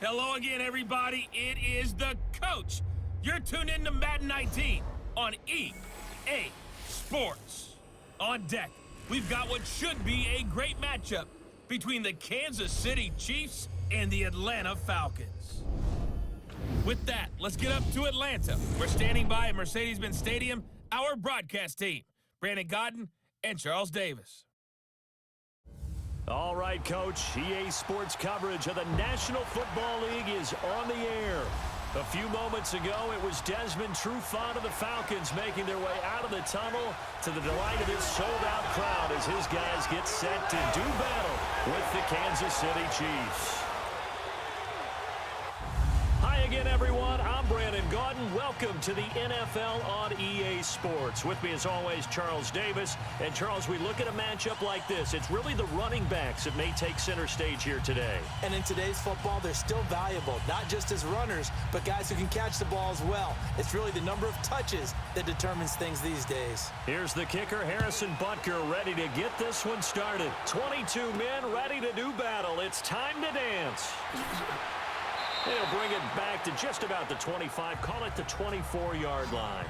Hello again, everybody. It is the coach. You're tuned in to Madden 19 on EA Sports. On deck, we've got what should be a great matchup between the Kansas City Chiefs and the Atlanta Falcons. With that, let's get up to Atlanta. We're standing by at Mercedes-Benz Stadium, our broadcast team, Brandon Godden and Charles Davis. All right, Coach, EA Sports coverage of the National Football League is on the air. A few moments ago, it was Desmond Trufant of the Falcons making their way out of the tunnel to the delight of this sold-out crowd as his guys get set to do battle with the Kansas City Chiefs. Hi again, everyone. I'm Brandon Godden. Welcome to the NFL on EA Sports. With me, as always, Charles Davis. And, Charles, we look at a matchup like this. It's really the running backs that may take center stage here today. And in today's football, they're still valuable, not just as runners, but guys who can catch the ball as well. It's really the number of touches that determines things these days. Here's the kicker, Harrison Butker, ready to get this one started. 22 men ready to do battle. It's time to dance. They'll bring it back to just about the 25, call it the 24-yard line.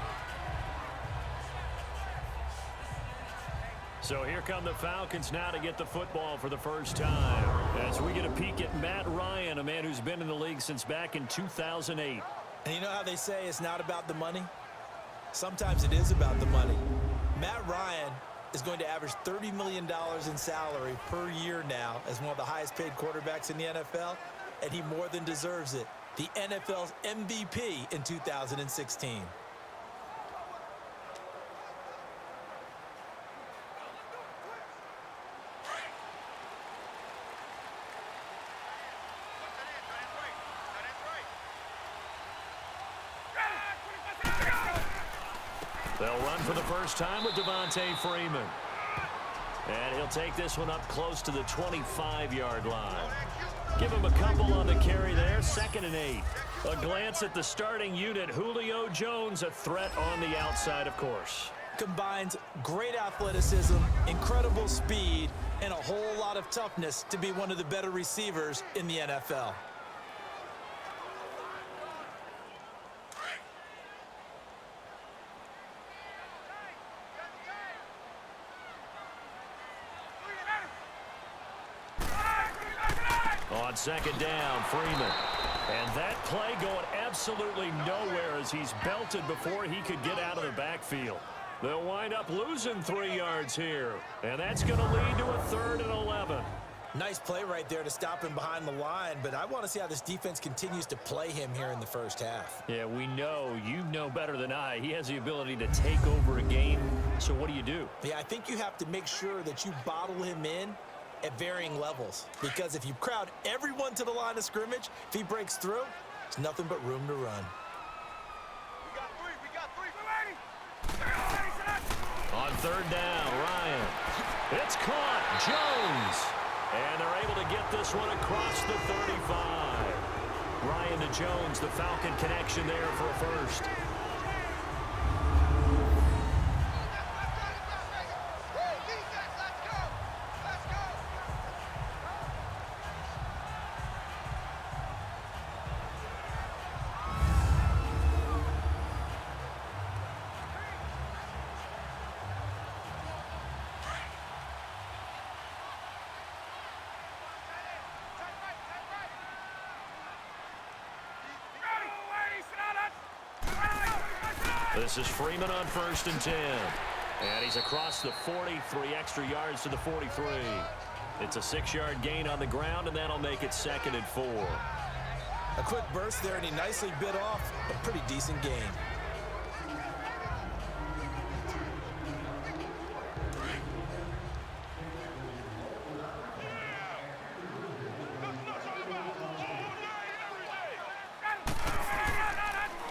So here come the Falcons now to get the football for the first time. As we get a peek at Matt Ryan, a man who's been in the league since back in 2008. And you know how they say it's not about the money? Sometimes it is about the money. Matt Ryan is going to average $30 million in salary per year now as one of the highest paid quarterbacks in the NFL. And he more than deserves it. The NFL's MVP in 2016. They'll run for the first time with Devontae Freeman. And he'll take this one up close to the 25-yard line. Give him a couple on the carry there, 2nd and 8. A glance at the starting unit, Julio Jones, a threat on the outside, of course. Combines great athleticism, incredible speed, and a whole lot of toughness to be one of the better receivers in the NFL. On 2nd down, Freeman. And that play going absolutely nowhere as he's belted before he could get out of the backfield. They'll wind up losing 3 yards here. And that's going to lead to a 3rd and 11. Nice play right there to stop him behind the line, but I want to see how this defense continues to play him here in the first half. Yeah, we know. You know better than I. He has the ability to take over a game. So what do? Yeah, I think you have to make sure that you bottle him in at varying levels, because if you crowd everyone to the line of scrimmage, if he breaks through, there's nothing but room to run. We got three. On 3rd down, Ryan. It's caught, Jones. And they're able to get this one across the 35. Ryan to Jones, the Falcon connection there for a first. This is Freeman on 1st and 10. And he's across the 40, 3 extra yards to the 43. It's a 6-yard gain on the ground, and that'll make it 2nd and 4. A quick burst there, and he nicely bit off a pretty decent gain.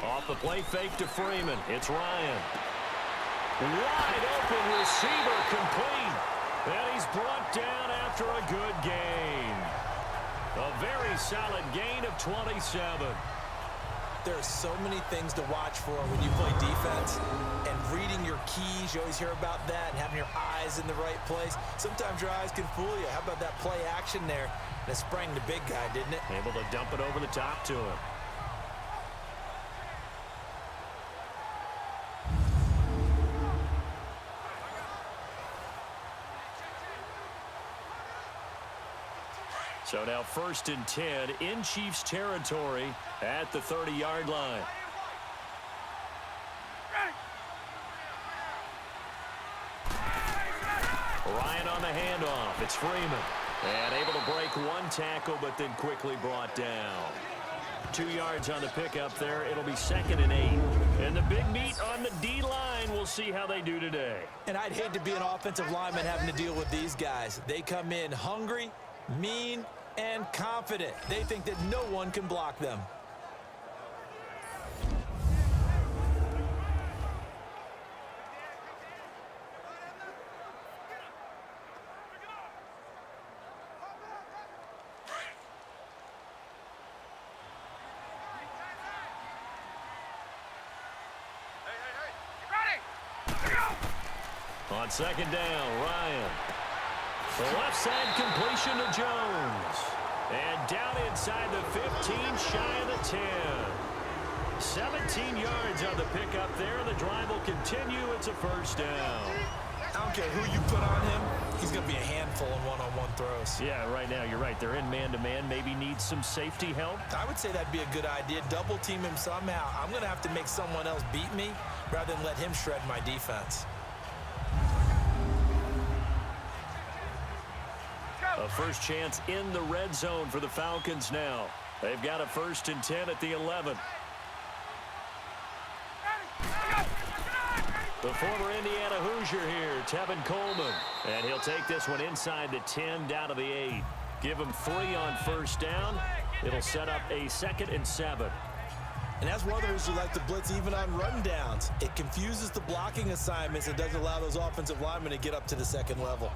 Off the play fake to Freeman. It's Ryan. Wide open receiver complete. And he's brought down after a good gain. A very solid gain of 27. There are so many things to watch for when you play defense, and reading your keys, you always hear about that, and having your eyes in the right place. Sometimes your eyes can fool you. How about that play action there? That sprang the big guy, didn't it? Able to dump it over the top to him. So now 1st and 10 in Chiefs territory at the 30-yard line. Ryan on the handoff. It's Freeman. And able to break one tackle, but then quickly brought down. 2 yards on the pickup there. It'll be 2nd and 8. And the big meat on the D-line. We'll see how they do today. And I'd hate to be an offensive lineman having to deal with these guys. They come in hungry, mean, and confident. They think that no one can block them. On 2nd down, Ryan. The left side completion to Jones. And down inside the 15, shy of the 10. 17 yards on the pickup there. The drive will continue. It's a 1st down. I don't care who you put on him. He's going to be a handful in one-on-one throws. Yeah, right now, you're right. They're in man-to-man. Maybe need some safety help. I would say that'd be a good idea. Double team him somehow. I'm going to have to make someone else beat me rather than let him shred my defense. A first chance in the red zone for the Falcons now. They've got a 1st and 10 at the 11. The former Indiana Hoosier here, Tevin Coleman. And he'll take this one inside the 10 down to the 8. Give him 3 on 1st down. It'll set up a 2nd and 7. And that's one of the reasons you like to blitz even on rundowns. It confuses the blocking assignments and doesn't allow those offensive linemen to get up to the 2nd level.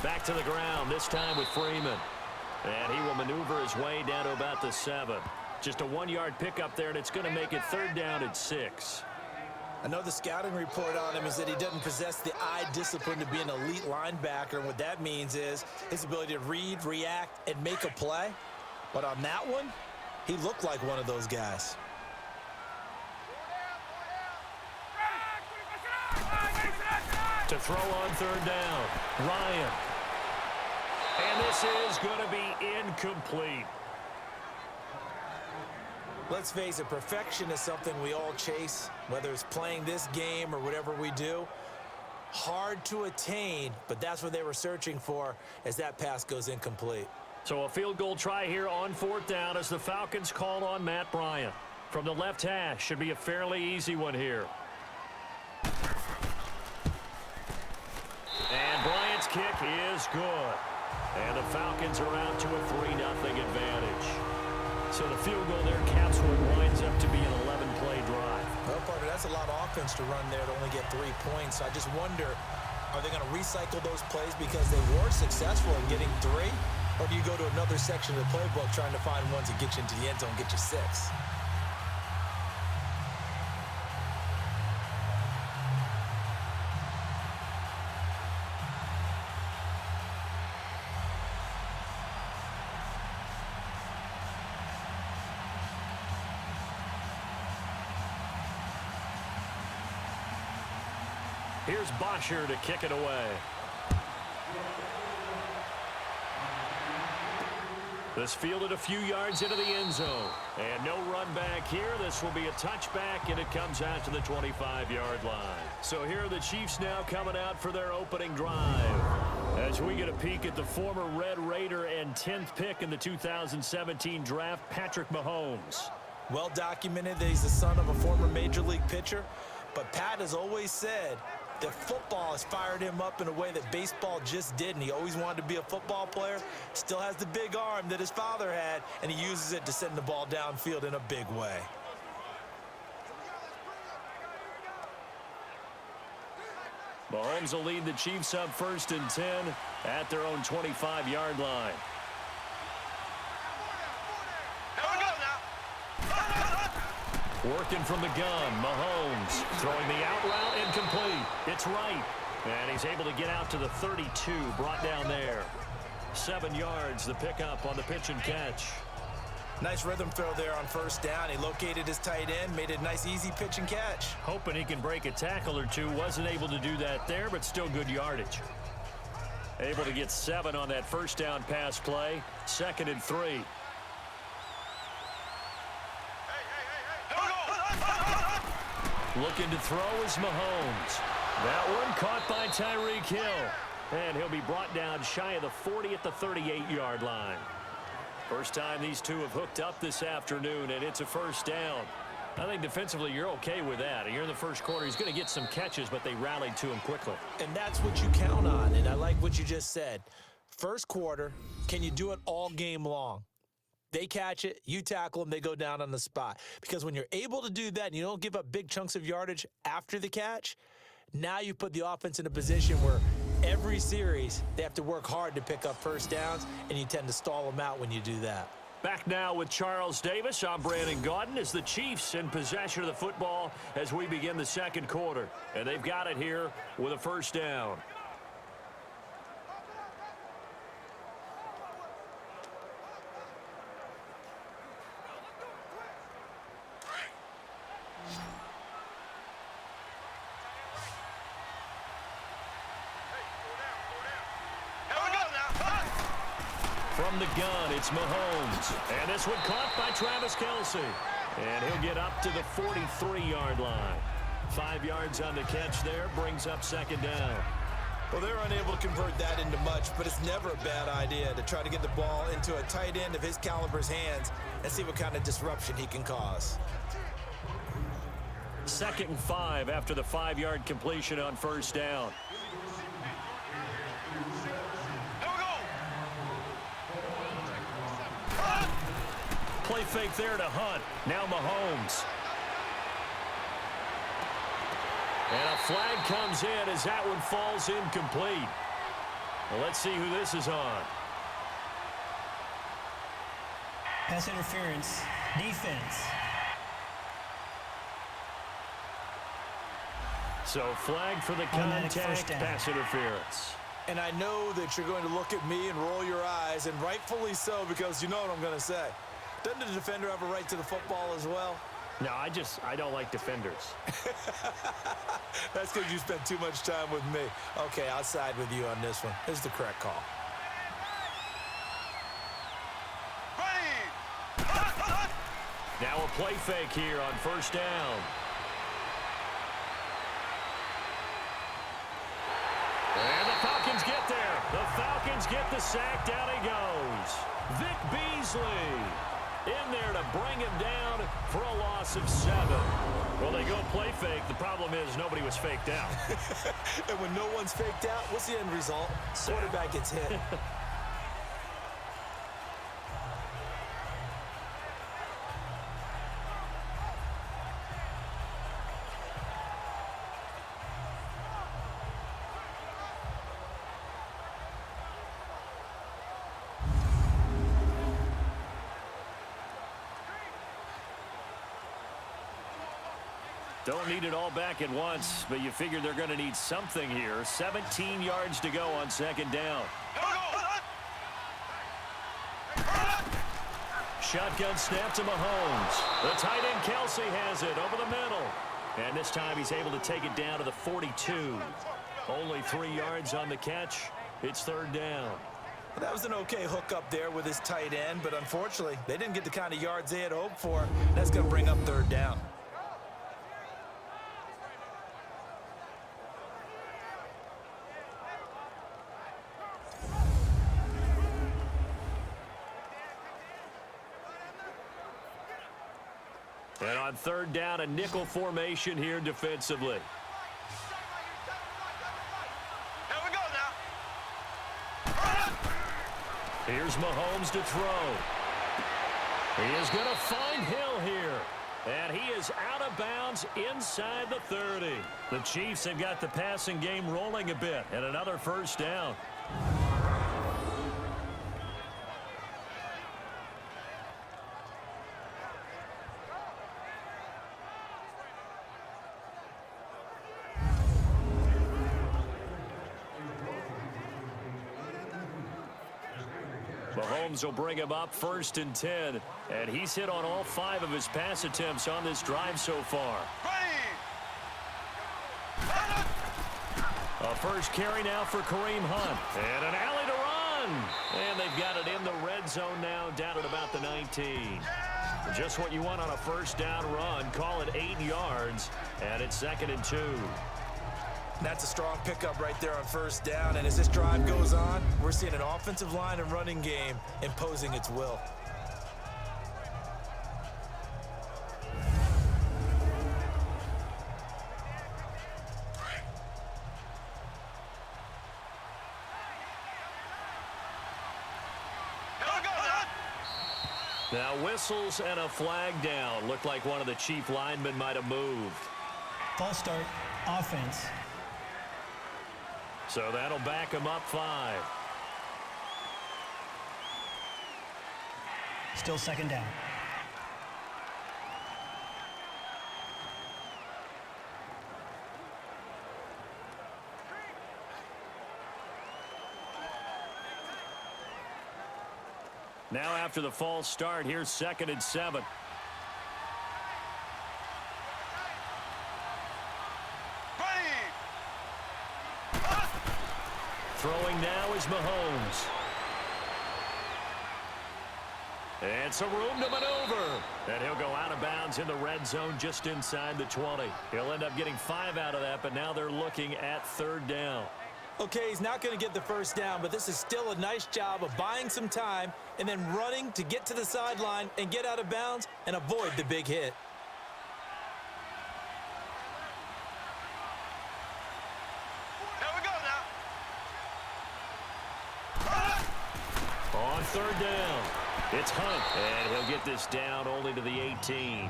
Back to the ground, this time with Freeman. And he will maneuver his way down to about the 7. Just a 1-yard pickup there, and it's going to make it 3rd down at 6. Another scouting report on him is that he doesn't possess the eye discipline to be an elite linebacker. And what that means is his ability to read, react, and make a play. But on that one, he looked like one of those guys. To throw on 3rd down, Ryan. And this is going to be incomplete. Let's face it, perfection is something we all chase, whether it's playing this game or whatever we do. Hard to attain, but that's what they were searching for as that pass goes incomplete. So a field goal try here on 4th down as the Falcons call on Matt Bryant. From the left hash, should be a fairly easy one here. And Bryant's kick is good. And the Falcons are out to a 3-0 advantage. So the field goal there caps what winds up to be an 11-play drive. Well, partner, that's a lot of offense to run there to only get 3 points. I just wonder, are they going to recycle those plays because they were successful in getting 3? Or do you go to another section of the playbook trying to find ones that get you into the end zone and get you 6? Here's Bosher to kick it away. This fielded a few yards into the end zone. And no run back here. This will be a touchback, and it comes out to the 25-yard line. So here are the Chiefs now coming out for their opening drive. As we get a peek at the former Red Raider and 10th pick in the 2017 draft, Patrick Mahomes. Well documented that he's the son of a former Major League pitcher. But Pat has always said that football has fired him up in a way that baseball just didn't. He always wanted to be a football player, still has the big arm that his father had, and he uses it to send the ball downfield in a big way. Mahomes will lead the Chiefs up 1st and 10 at their own 25-yard line. Working from the gun, Mahomes throwing the out route incomplete. It's right. And he's able to get out to the 32, brought down there. 7 yards, the pickup on the pitch and catch. Nice rhythm throw there on first down. He located his tight end, made a nice easy pitch and catch. Hoping he can break a tackle or two. Wasn't able to do that there, but still good yardage. Able to get 7 on that first down pass play. 2nd and 3. Looking to throw is Mahomes. That one caught by Tyreek Hill. And he'll be brought down shy of the 40 at the 38-yard line. First time these two have hooked up this afternoon, and it's a first down. I think defensively you're okay with that. You're in the first quarter. He's going to get some catches, but they rallied to him quickly. And that's what you count on, and I like what you just said. First quarter, can you do it all game long? They catch it, you tackle them, they go down on the spot. Because when you're able to do that and you don't give up big chunks of yardage after the catch, now you put the offense in a position where every series they have to work hard to pick up first downs, and you tend to stall them out when you do that. Back now with Charles Davis. I'm Brandon Gaudin as the Chiefs in possession of the football as we begin the second quarter. And they've got it here with a first down. From the gun, it's Mahomes. And this one caught by Travis Kelce. And he'll get up to the 43-yard line. 5 yards on the catch there, brings up 2nd down. Well, they're unable to convert that into much, but it's never a bad idea to try to get the ball into a tight end of his caliber's hands and see what kind of disruption he can cause. 2nd and 5 after the 5-yard completion on first down. Play fake there to Hunt. Now Mahomes. And a flag comes in as that one falls incomplete. Well, let's see who this is on. Pass interference. Defense. So flag for the contact, pass interference. And I know that you're going to look at me and roll your eyes, and rightfully so, because you know what I'm going to say. Doesn't the defender have a right to the football as well? No, I don't like defenders. That's because you spent too much time with me. Okay, I'll side with you on this one. This is the correct call. Now a play fake here on first down. And the Falcons get there. The Falcons get the sack. Down he goes. Vic Beasley in there to bring him down for a loss of 7. Well, they go play fake. The problem is nobody was faked out. And when no one's faked out, what's the end result? Quarterback gets hit. Don't need it all back at once, but you figure they're going to need something here. 17 yards to go on 2nd down. Shotgun snap to Mahomes. The tight end Kelce has it over the middle. And this time he's able to take it down to the 42. Only 3 yards on the catch. It's 3rd down. Well, that was an okay hookup there with his tight end, but unfortunately, they didn't get the kind of yards they had hoped for. That's going to bring up 3rd down. And on 3rd down, a nickel formation here defensively. Here we go now. Here's Mahomes to throw. He is going to find Hill here. And he is out of bounds inside the 30. The Chiefs have got the passing game rolling a bit. And another first down. Mahomes will bring him up 1st and 10. And he's hit on all 5 of his pass attempts on this drive so far. A first carry now for Kareem Hunt. And an alley to run. And they've got it in the red zone now, down at about the 19. Just what you want on a first down run. Call it 8 yards. And it's 2nd and 2. That's a strong pickup right there on first down. And as this drive goes on, we're seeing an offensive line and running game imposing its will. Now whistles and a flag down. Looked like one of the chief linemen might have moved. False start, offense. So that'll back him up 5. Still 2nd down. Now after the false start, here's 2nd and 7. Throwing now is Mahomes. And some room to maneuver. And he'll go out of bounds in the red zone just inside the 20. He'll end up getting 5 out of that, but now they're looking at 3rd down. Okay, he's not going to get the first down, but this is still a nice job of buying some time and then running to get to the sideline and get out of bounds and avoid the big hit. Here we go now. On 3rd down, it's Hunt, and he'll get this down only to the 18.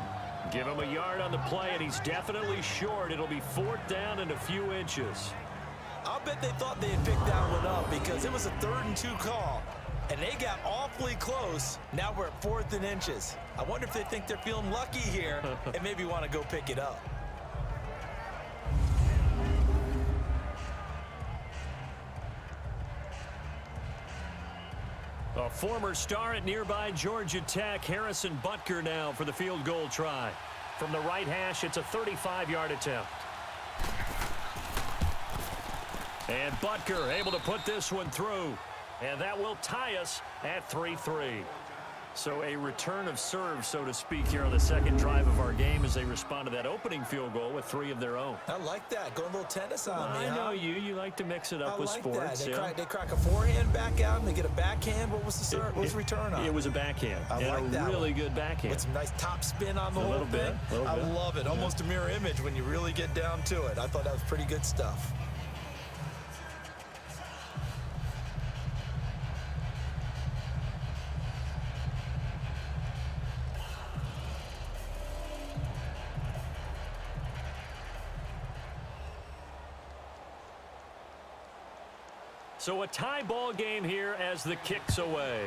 Give him a yard on the play, and he's definitely short. It'll be 4th down and a few inches. I'll bet they thought they had picked that one up because it was a 3rd and 2 call, and they got awfully close. Now we're at 4th and inches. I wonder if they think they're feeling lucky here and maybe want to go pick it up. A former star at nearby Georgia Tech, Harrison Butker now for the field goal try. From the right hash, it's a 35-yard attempt. And Butker able to put this one through. And that will tie us at 3-3. So a return of serve, so to speak, here on the 2nd drive of our game as they respond to that opening field goal with 3 of their own. I like that. Going a little tennis on me, I know you like to mix it up with like sports. That. They crack a forehand back out and they get a backhand. What was the serve? What was the return on? It was a backhand. I like that. Really good backhand. With some nice top spin on the whole thing. Little bit. I love it. Almost a mirror image when you really get down to it. I thought that was pretty good stuff. So a tie ball game here as the kick's away.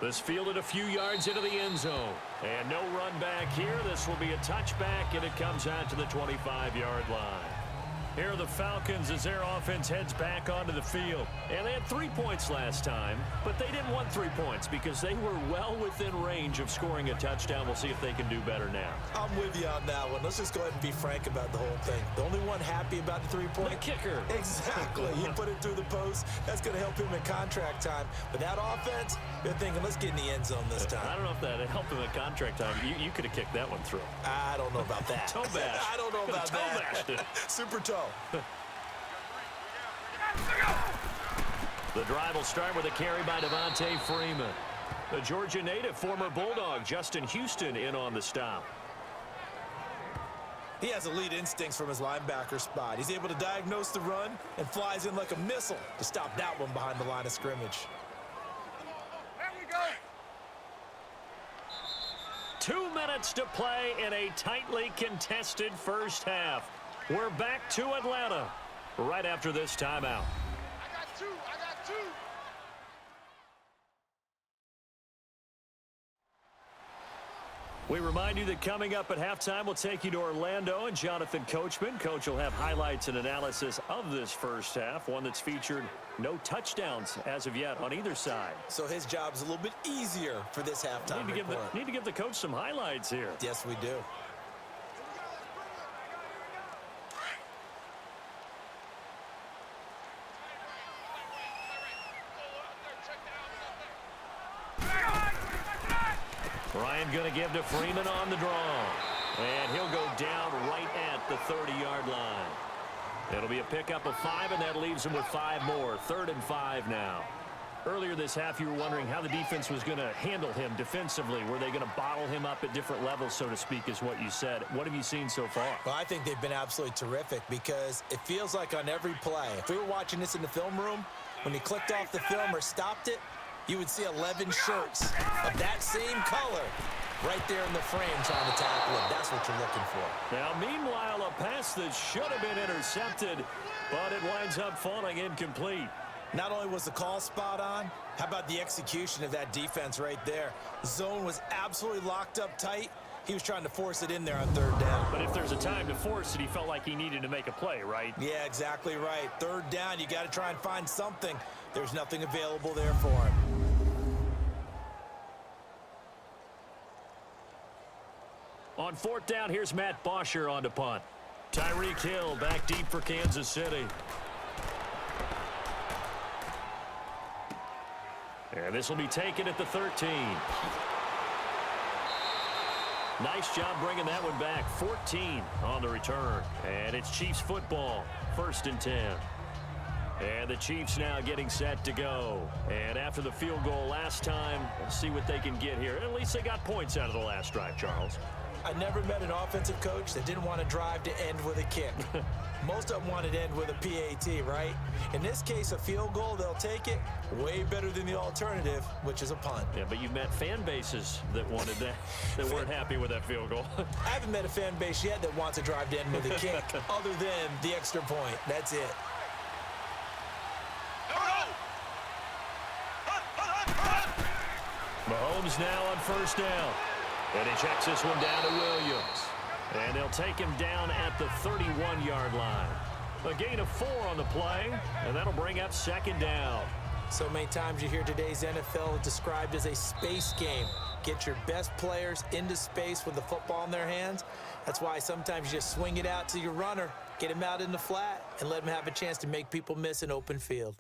This fielded a few yards into the end zone. And no run back here. This will be a touchback, and it comes out to the 25-yard line. Here are the Falcons as their offense heads back onto the field. And they had 3 points last time, but they didn't want 3 points because they were well within range of scoring a touchdown. We'll see if they can do better now. I'm with you on that one. Let's just go ahead and be frank about the whole thing. The only one happy about the 3-point? The kicker. Exactly. He put it through the post. That's going to help him in contract time. But that offense, they're thinking, let's get in the end zone this time. I don't know if that helped him in contract time. You could have kicked that one through. I don't know about that. Toe bash. I don't know about toe that. Bashed it. Super toe. The drive will start with a carry by Devontae Freeman. The Georgia native, former Bulldog, Justin Houston, in on the stop. He has elite instincts from his linebacker spot. He's able to diagnose the run and flies in like a missile to stop that one behind the line of scrimmage. There we go. 2 minutes to play in a tightly contested first half. We're back to Atlanta right after this timeout. I got two. We remind you that coming up at halftime, we'll take you to Orlando and Jonathan Coachman. Coach will have highlights and analysis of this first half, one that's featured no touchdowns as of yet on either side. So his job's a little bit easier for this halftime report. Need to give the coach some highlights here. Yes, we do. Ryan going to give to Freeman on the draw. And he'll go down right at the 30-yard line. It'll be a pickup of 5, and that leaves him with 5 more. 3rd and 5 now. Earlier this half, you were wondering how the defense was going to handle him defensively. Were they going to bottle him up at different levels, so to speak, is what you said. What have you seen so far? Well, I think they've been absolutely terrific because it feels like on every play, if we were watching this in the film room, when he clicked off the film or stopped it, you would see 11 shirts of that same color right there in the frame trying to tackle him. That's what you're looking for. Now, meanwhile, a pass that should have been intercepted, but it winds up falling incomplete. Not only was the call spot on, how about the execution of that defense right there? Zone was absolutely locked up tight. He was trying to force it in there on 3rd down. But if there's a time to force it, he felt like he needed to make a play, right? Yeah, exactly right. 3rd down, you got to try and find something. There's nothing available there for him. On 4th down, here's Matt Bosher on to punt. Tyreek Hill back deep for Kansas City. And this will be taken at the 13. Nice job bringing that one back. 14 on the return. And it's Chiefs football. 1st and 10. And the Chiefs now getting set to go. And after the field goal last time, let's see what they can get here. At least they got points out of the last drive, Charles. I never met an offensive coach that didn't want to drive to end with a kick. Most of them wanted to end with a PAT, right? In this case, a field goal, they'll take it. Way better than the alternative, which is a punt. Yeah, but you've met fan bases that wanted that, that weren't happy with that field goal. I haven't met a fan base yet that wants to drive to end with a kick other than the extra point. That's it. Mahomes now on 1st down. And he checks this one down to Williams. And they'll take him down at the 31-yard line. A gain of 4 on the play, and that'll bring up 2nd down. So many times you hear today's NFL described as a space game. Get your best players into space with the football in their hands. That's why sometimes you just swing it out to your runner, get him out in the flat, and let him have a chance to make people miss an open field.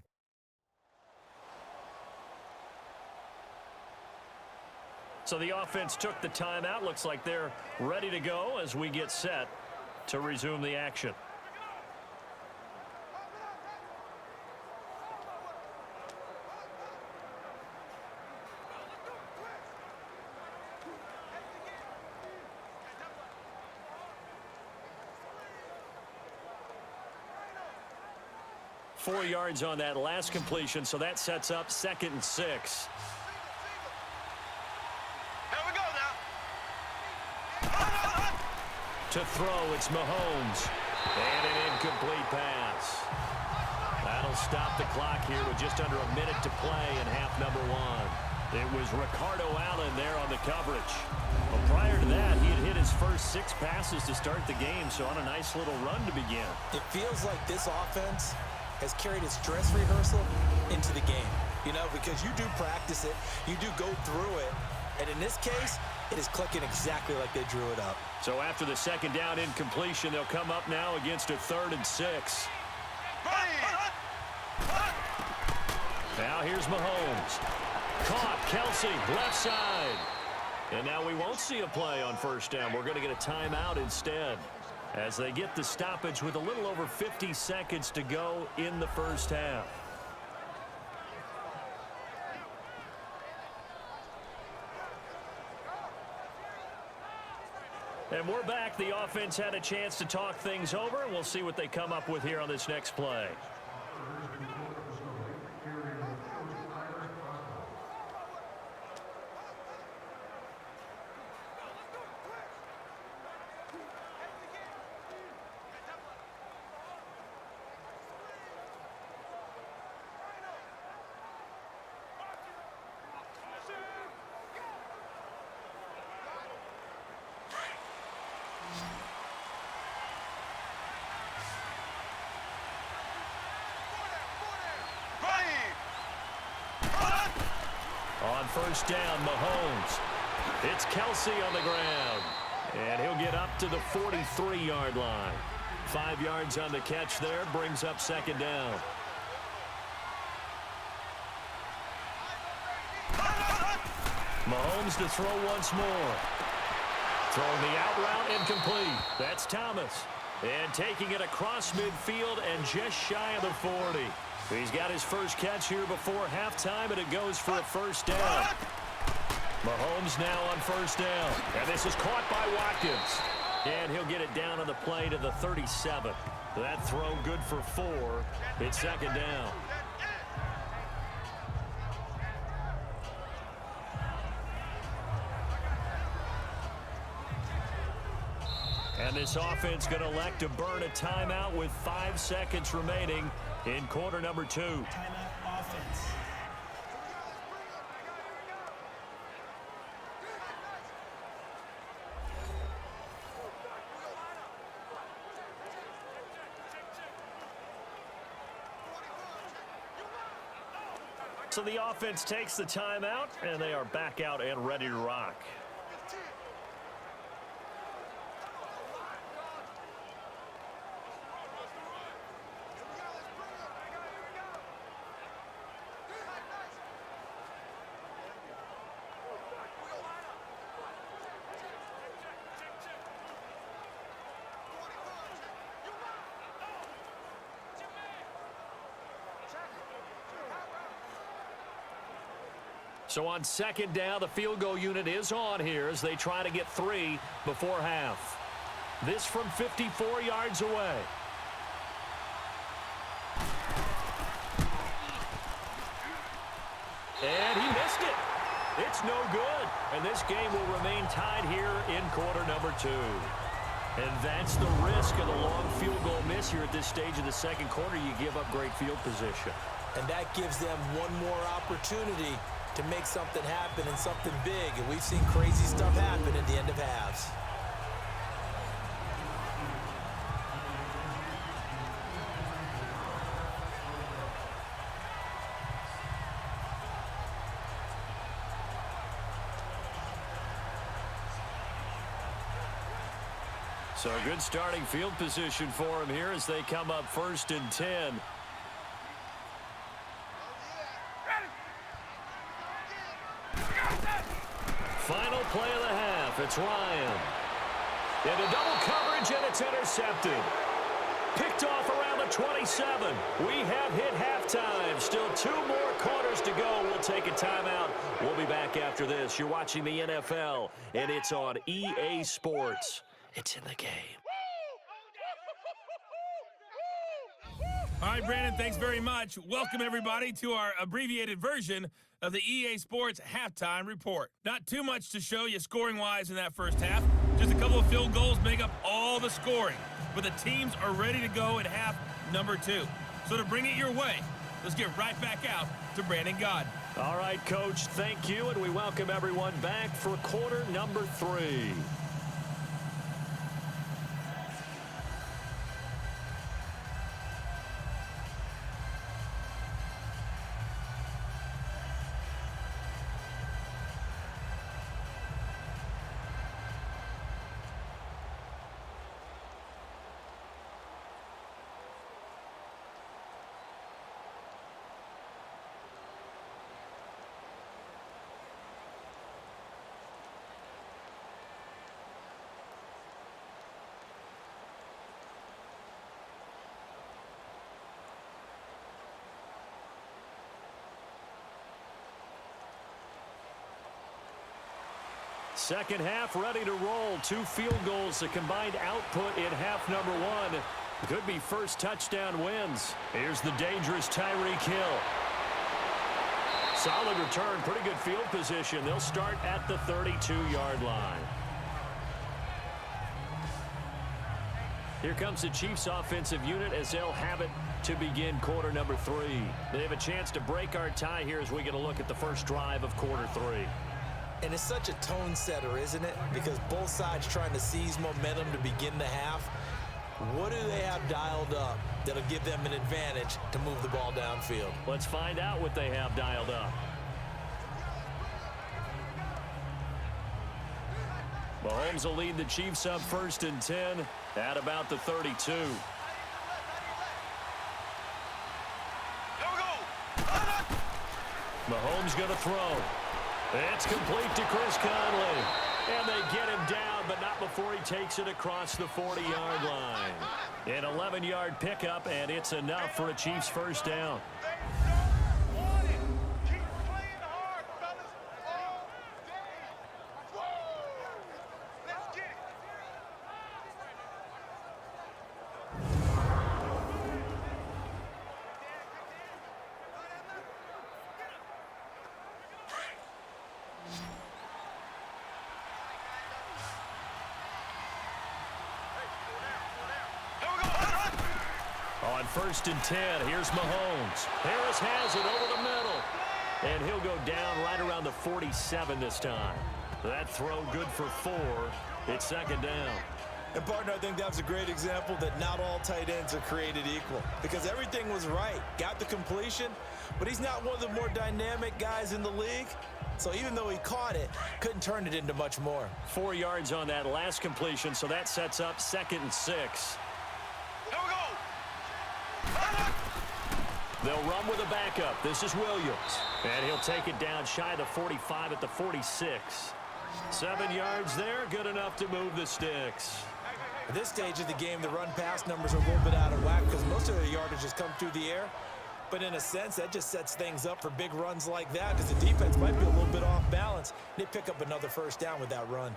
So the offense took the timeout. Looks like they're ready to go as we get set to resume the action. Four yards on that last completion, so that sets up 2nd and 6. To throw, it's Mahomes. And an incomplete pass. That'll stop the clock here with just under a minute to play in half number 1. It was Ricardo Allen there on the coverage. Well, prior to that, he had hit his first 6 passes to start the game, so on a nice little run to begin. It feels like this offense has carried its dress rehearsal into the game. You know, because you do practice it, you do go through it, and in this case, it is clicking exactly like they drew it up. So after the 2nd down incompletion, they'll come up now against a 3rd and 6. Now here's Mahomes. Caught, Kelsey, left side. And now we won't see a play on 1st down. We're going to get a timeout instead as they get the stoppage with a little over 50 seconds to go in the first half. And we're back. The offense had a chance to talk things over, and we'll see what they come up with here on this next play. On first down, Mahomes. It's Kelsey on the ground. And he'll get up to the 43-yard line. 5 yards on the catch there, brings up second down. Mahomes to throw once more. Throwing the out route incomplete. That's Thomas. And taking it across midfield and just shy of the 40. He's got his first catch here before halftime, and it goes for a first down. Mahomes now on first down. And this is caught by Watkins. And he'll get it down on the play to the 37. That throw good for 4. It's second down. And this offense going to elect to burn a timeout with 5 seconds remaining in quarter number 2. Timeout offense. So the offense takes the timeout, and they are back out and ready to rock. So on second down, the field goal unit is on here as they try to get 3 before half. This from 54 yards away. And he missed it. It's no good. And this game will remain tied here in quarter number 2. And that's the risk of the long field goal miss here at this stage of the second quarter. You give up great field position. And that gives them one more opportunity to make something happen and something big. And we've seen crazy stuff happen at the end of halves. So a good starting field position for him here as they come up first and 10. Final play of the half. It's Ryan. Into double coverage, and it's intercepted. Picked off around the 27. We have hit halftime. Still 2 more quarters to go. We'll take a timeout. We'll be back after this. You're watching the NFL, and it's on EA Sports. It's in the game. All right, Brandon, thanks very much. Welcome, everybody, to our abbreviated version of the EA Sports Halftime Report. Not too much to show you scoring-wise in that first half. Just a couple of field goals make up all the scoring. But the teams are ready to go at half number 2. So to bring it your way, let's get right back out to Brandon Gaudin. All right, Coach, thank you, and we welcome everyone back for quarter number 3. Second half ready to roll. 2 field goals, the combined output in half number 1. Could be first touchdown wins. Here's the dangerous Tyreek Hill. Solid return, pretty good field position. They'll start at the 32-yard line. Here comes the Chiefs offensive unit as they'll have it to begin quarter number 3. They have a chance to break our tie here as we get a look at the first drive of quarter 3. And it's such a tone setter, isn't it? Because both sides trying to seize momentum to begin the half. What do they have dialed up that'll give them an advantage to move the ball downfield? Let's find out what they have dialed up. Mahomes will lead the Chiefs up 1st and 10 at about the 32. Mahomes going to throw. It's complete to Chris Conley. And they get him down, but not before he takes it across the 40-yard line. An 11-yard pickup, and it's enough for a Chiefs first down. On 1st and 10, here's Mahomes. Harris has it over the middle. And he'll go down right around the 47 this time. That throw good for 4. It's 2nd down. And, partner, I think that was a great example that not all tight ends are created equal. Because everything was right. Got the completion, but he's not one of the more dynamic guys in the league. So even though he caught it, couldn't turn it into much more. 4 yards on that last completion, so that sets up 2nd and 6. They'll run with a backup. This is Williams. And he'll take it down shy of the 45 at the 46. 7 yards there, good enough to move the sticks. At this stage of the game, the run-pass numbers are a little bit out of whack because most of their yardage has come through the air. But in a sense, that just sets things up for big runs like that because the defense might be a little bit off balance. They pick up another first down with that run.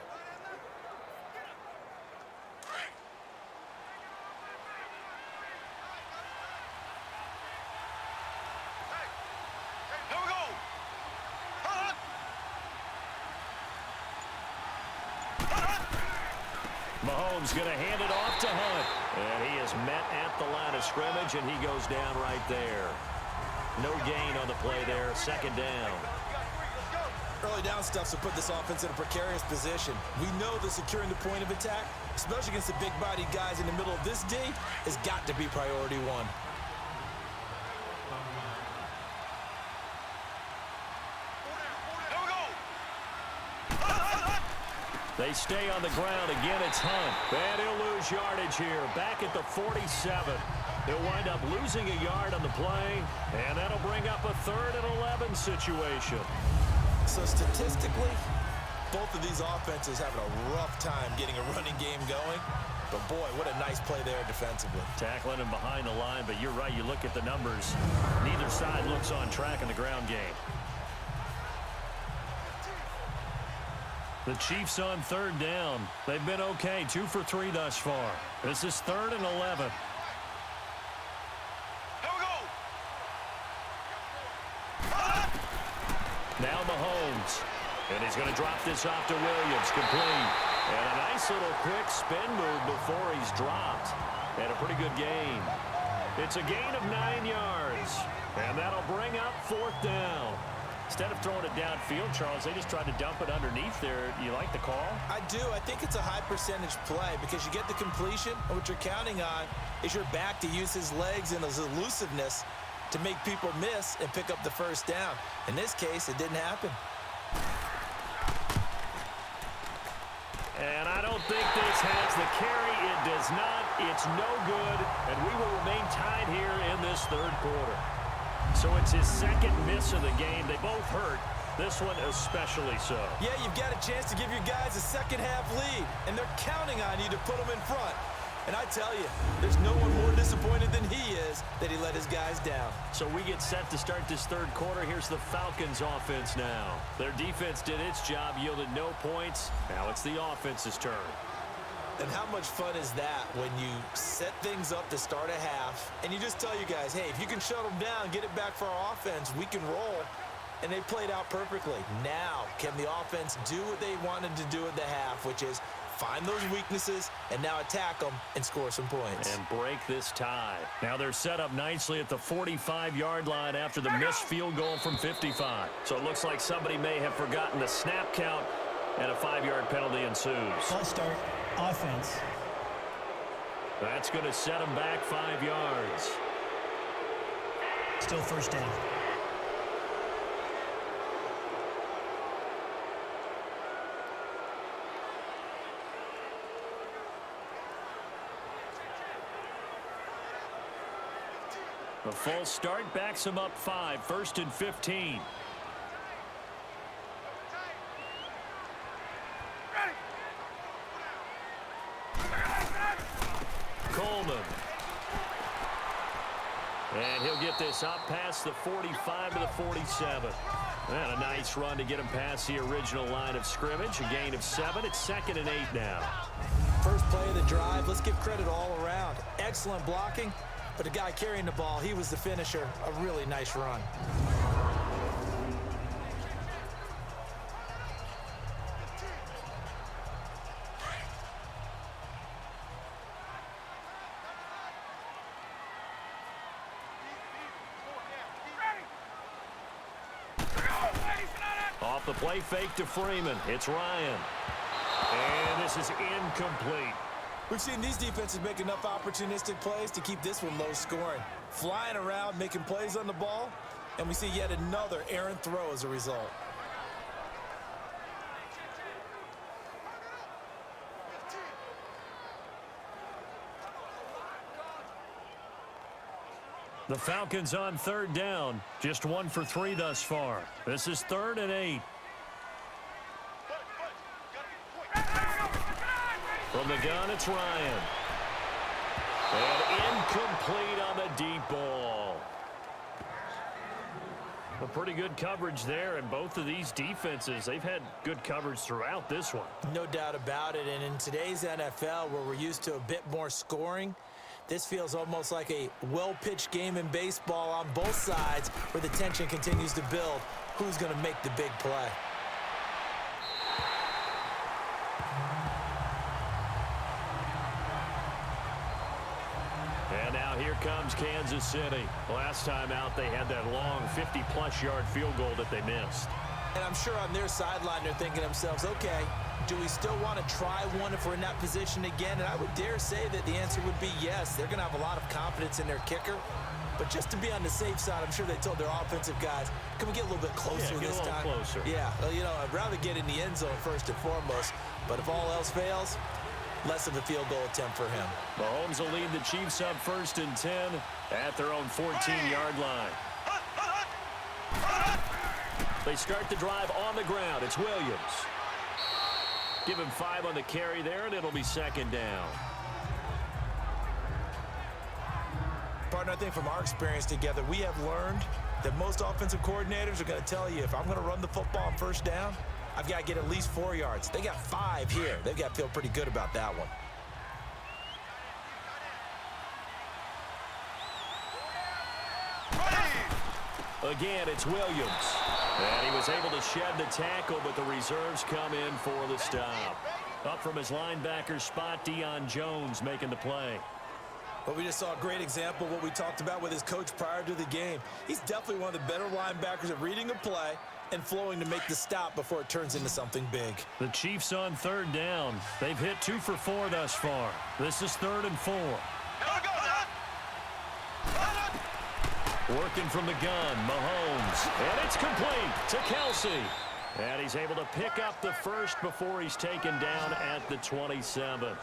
Mahomes going to hand it off to Hunt. And he is met at the line of scrimmage, and he goes down right there. No gain on the play there. 2nd down. Early down stuff will put this offense in a precarious position. We know that securing the point of attack, especially against the big-bodied guys in the middle of this D, has got to be priority 1. They stay on the ground. Again, it's Hunt. And he'll lose yardage here. Back at the 47. He'll wind up losing a yard on the play. And that'll bring up a 3rd and 11 situation. So statistically, both of these offenses having a rough time getting a running game going. But, boy, what a nice play there defensively. Tackling him behind the line. But you're right. You look at the numbers. Neither side looks on track in the ground game. The Chiefs on 3rd down. They've been okay, 2 for 3 thus far. This is 3rd and 11. Now Mahomes. And he's going to drop this off to Williams. Complete. And a nice little quick spin move before he's dropped. And a pretty good gain. It's a gain of 9 yards. And that'll bring up 4th down. Instead of throwing it downfield, Charles, they just tried to dump it underneath there. You like the call? I do. I think it's a high-percentage play because you get the completion, and what you're counting on is your back to use his legs and his elusiveness to make people miss and pick up the first down. In this case, it didn't happen. And I don't think this has the carry. It does not. It's no good. And we will remain tied here in this 3rd quarter. So it's his 2nd miss of the game. They both hurt. This one especially so. Yeah, you've got a chance to give your guys a second-half lead, and they're counting on you to put them in front. And I tell you, there's no one more disappointed than he is that he let his guys down. So we get set to start this 3rd quarter. Here's the Falcons offense now. Their defense did its job, yielded no points. Now it's the offense's turn. And how much fun is that when you set things up to start a half and you just tell your guys, hey, if you can shut them down, get it back for our offense, we can roll. And they played out perfectly. Now, can the offense do what they wanted to do at the half, which is find those weaknesses and now attack them and score some points. And break this tie. Now they're set up nicely at the 45-yard line after the missed field goal from 55. So it looks like somebody may have forgotten the snap count, and a 5-yard penalty ensues. False start, offense. That's going to set them back 5 yards. Still first down. A false start backs him up 5, 1st and 15. Coleman. And he'll get this up past the 45 to the 47. And a nice run to get him past the original line of scrimmage. A gain of 7. It's 2nd and 8 now. First play of the drive. Let's give credit all around. Excellent blocking. But the guy carrying the ball, he was the finisher. A really nice run. Off the play fake to Freeman. It's Ryan. And this is incomplete. We've seen these defenses make enough opportunistic plays to keep this one low scoring. Flying around, making plays on the ball, and we see yet another errant throw as a result. The Falcons on 3rd down. Just 1 for 3 thus far. This is 3rd and 8. From the gun, it's Ryan. And incomplete on the deep ball. A pretty good coverage there, and both of these defenses, they've had good coverage throughout this one. No doubt about it, and in today's NFL, where we're used to a bit more scoring, this feels almost like a well-pitched game in baseball on both sides where the tension continues to build. Who's going to make the big play? And now here comes Kansas City. Last time out, they had that long 50-plus yard field goal that they missed. And I'm sure on their sideline, they're thinking to themselves, okay, do we still want to try one if we're in that position again? And I would dare say that the answer would be yes. They're going to have a lot of confidence in their kicker. But just to be on the safe side, I'm sure they told their offensive guys, can we get a little bit closer this time? Closer. Yeah, well, you know, I'd rather get in the end zone first and foremost. But if all else fails, less of a field goal attempt for him. Mahomes will lead the Chiefs up 1st and 10 at their own 14-yard line. They start the drive on the ground. It's Williams. Give him 5 on the carry there, and it'll be 2nd down. Partner, I think from our experience together, we have learned that most offensive coordinators are going to tell you, if I'm going to run the football on 1st down, I've got to get at least 4 yards. They got 5 here. They've got to feel pretty good about that one. Again, it's Williams. And he was able to shed the tackle, but the reserves come in for the stop. Up from his linebacker spot, Deion Jones making the play. Well, we just saw a great example of what we talked about with his coach prior to the game. He's definitely one of the better linebackers at reading a play and flowing to make the stop before it turns into something big. The Chiefs on 3rd down. They've hit 2 for 4 thus far. This is 3rd and 4. Working from the gun, Mahomes. And it's complete to Kelsey. And he's able to pick up the first before he's taken down at the 27.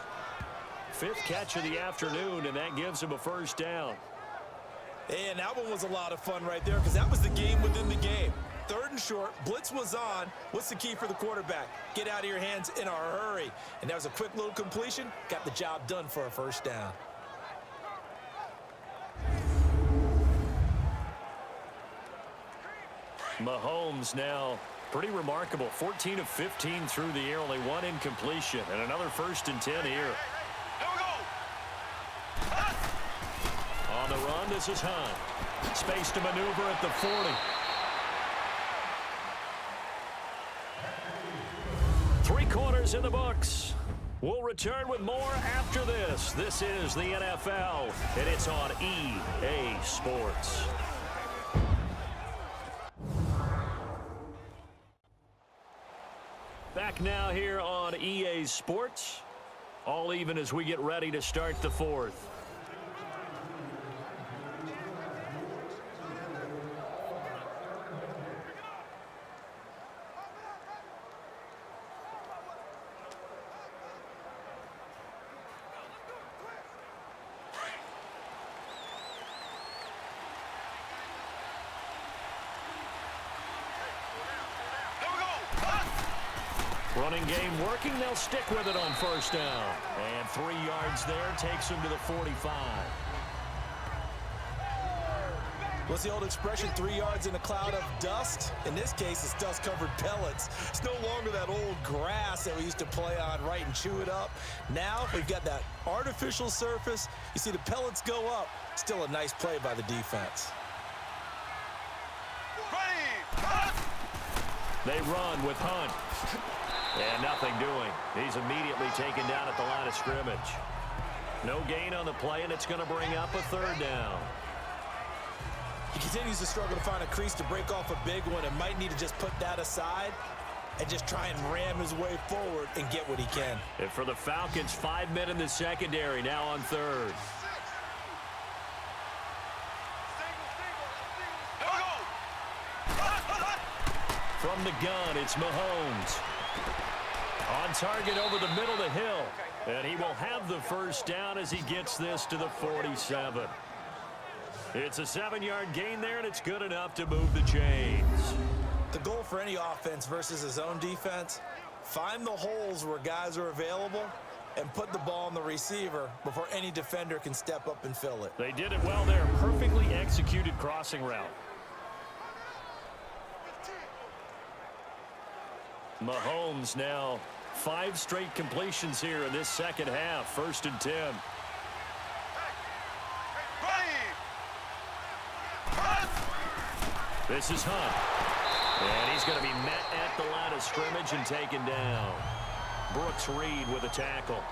5th catch of the afternoon, and that gives him a 1st down. And that one was a lot of fun right there because that was the game within the game. 3rd and short, blitz was on. What's the key for the quarterback? Get out of your hands in a hurry. And that was a quick little completion. Got the job done for a 1st down. Mahomes now pretty remarkable. 14 of 15 through the air, only 1 incompletion, and another 1st and 10 here. On the run, this is Hunt. Space to maneuver at the 40. 3 quarters in the books. We'll return with more after this. This is the NFL, and it's on EA Sports. Back now here on EA Sports. All even as we get ready to start the 4th. Running game working. They'll stick with it on first down. And 3 yards there takes them to the 45. What's the old expression, 3 yards in a cloud of dust? In this case, it's dust-covered pellets. It's no longer that old grass that we used to play on, right, and chew it up. Now we've got that artificial surface. You see the pellets go up. Still a nice play by the defense. They run with Hunt. And nothing doing. He's immediately taken down at the line of scrimmage. No gain on the play, and it's going to bring up a third down. He continues to struggle to find a crease to break off a big one and might need to just put that aside and just try and ram his way forward and get what he can. And for the Falcons, 5 men in the secondary now on third. From the gun, it's Mahomes. On target over the middle to Hill. And he will have the first down as he gets this to the 47. It's a 7-yard gain there, and it's good enough to move the chains. The goal for any offense versus his own defense, find the holes where guys are available and put the ball on the receiver before any defender can step up and fill it. They did it well there. Perfectly executed crossing route. Mahomes now 5 straight completions here in this second half. 1st and 10. This is Hunt. And he's going to be met at the line of scrimmage and taken down. Brooks Reed with a tackle.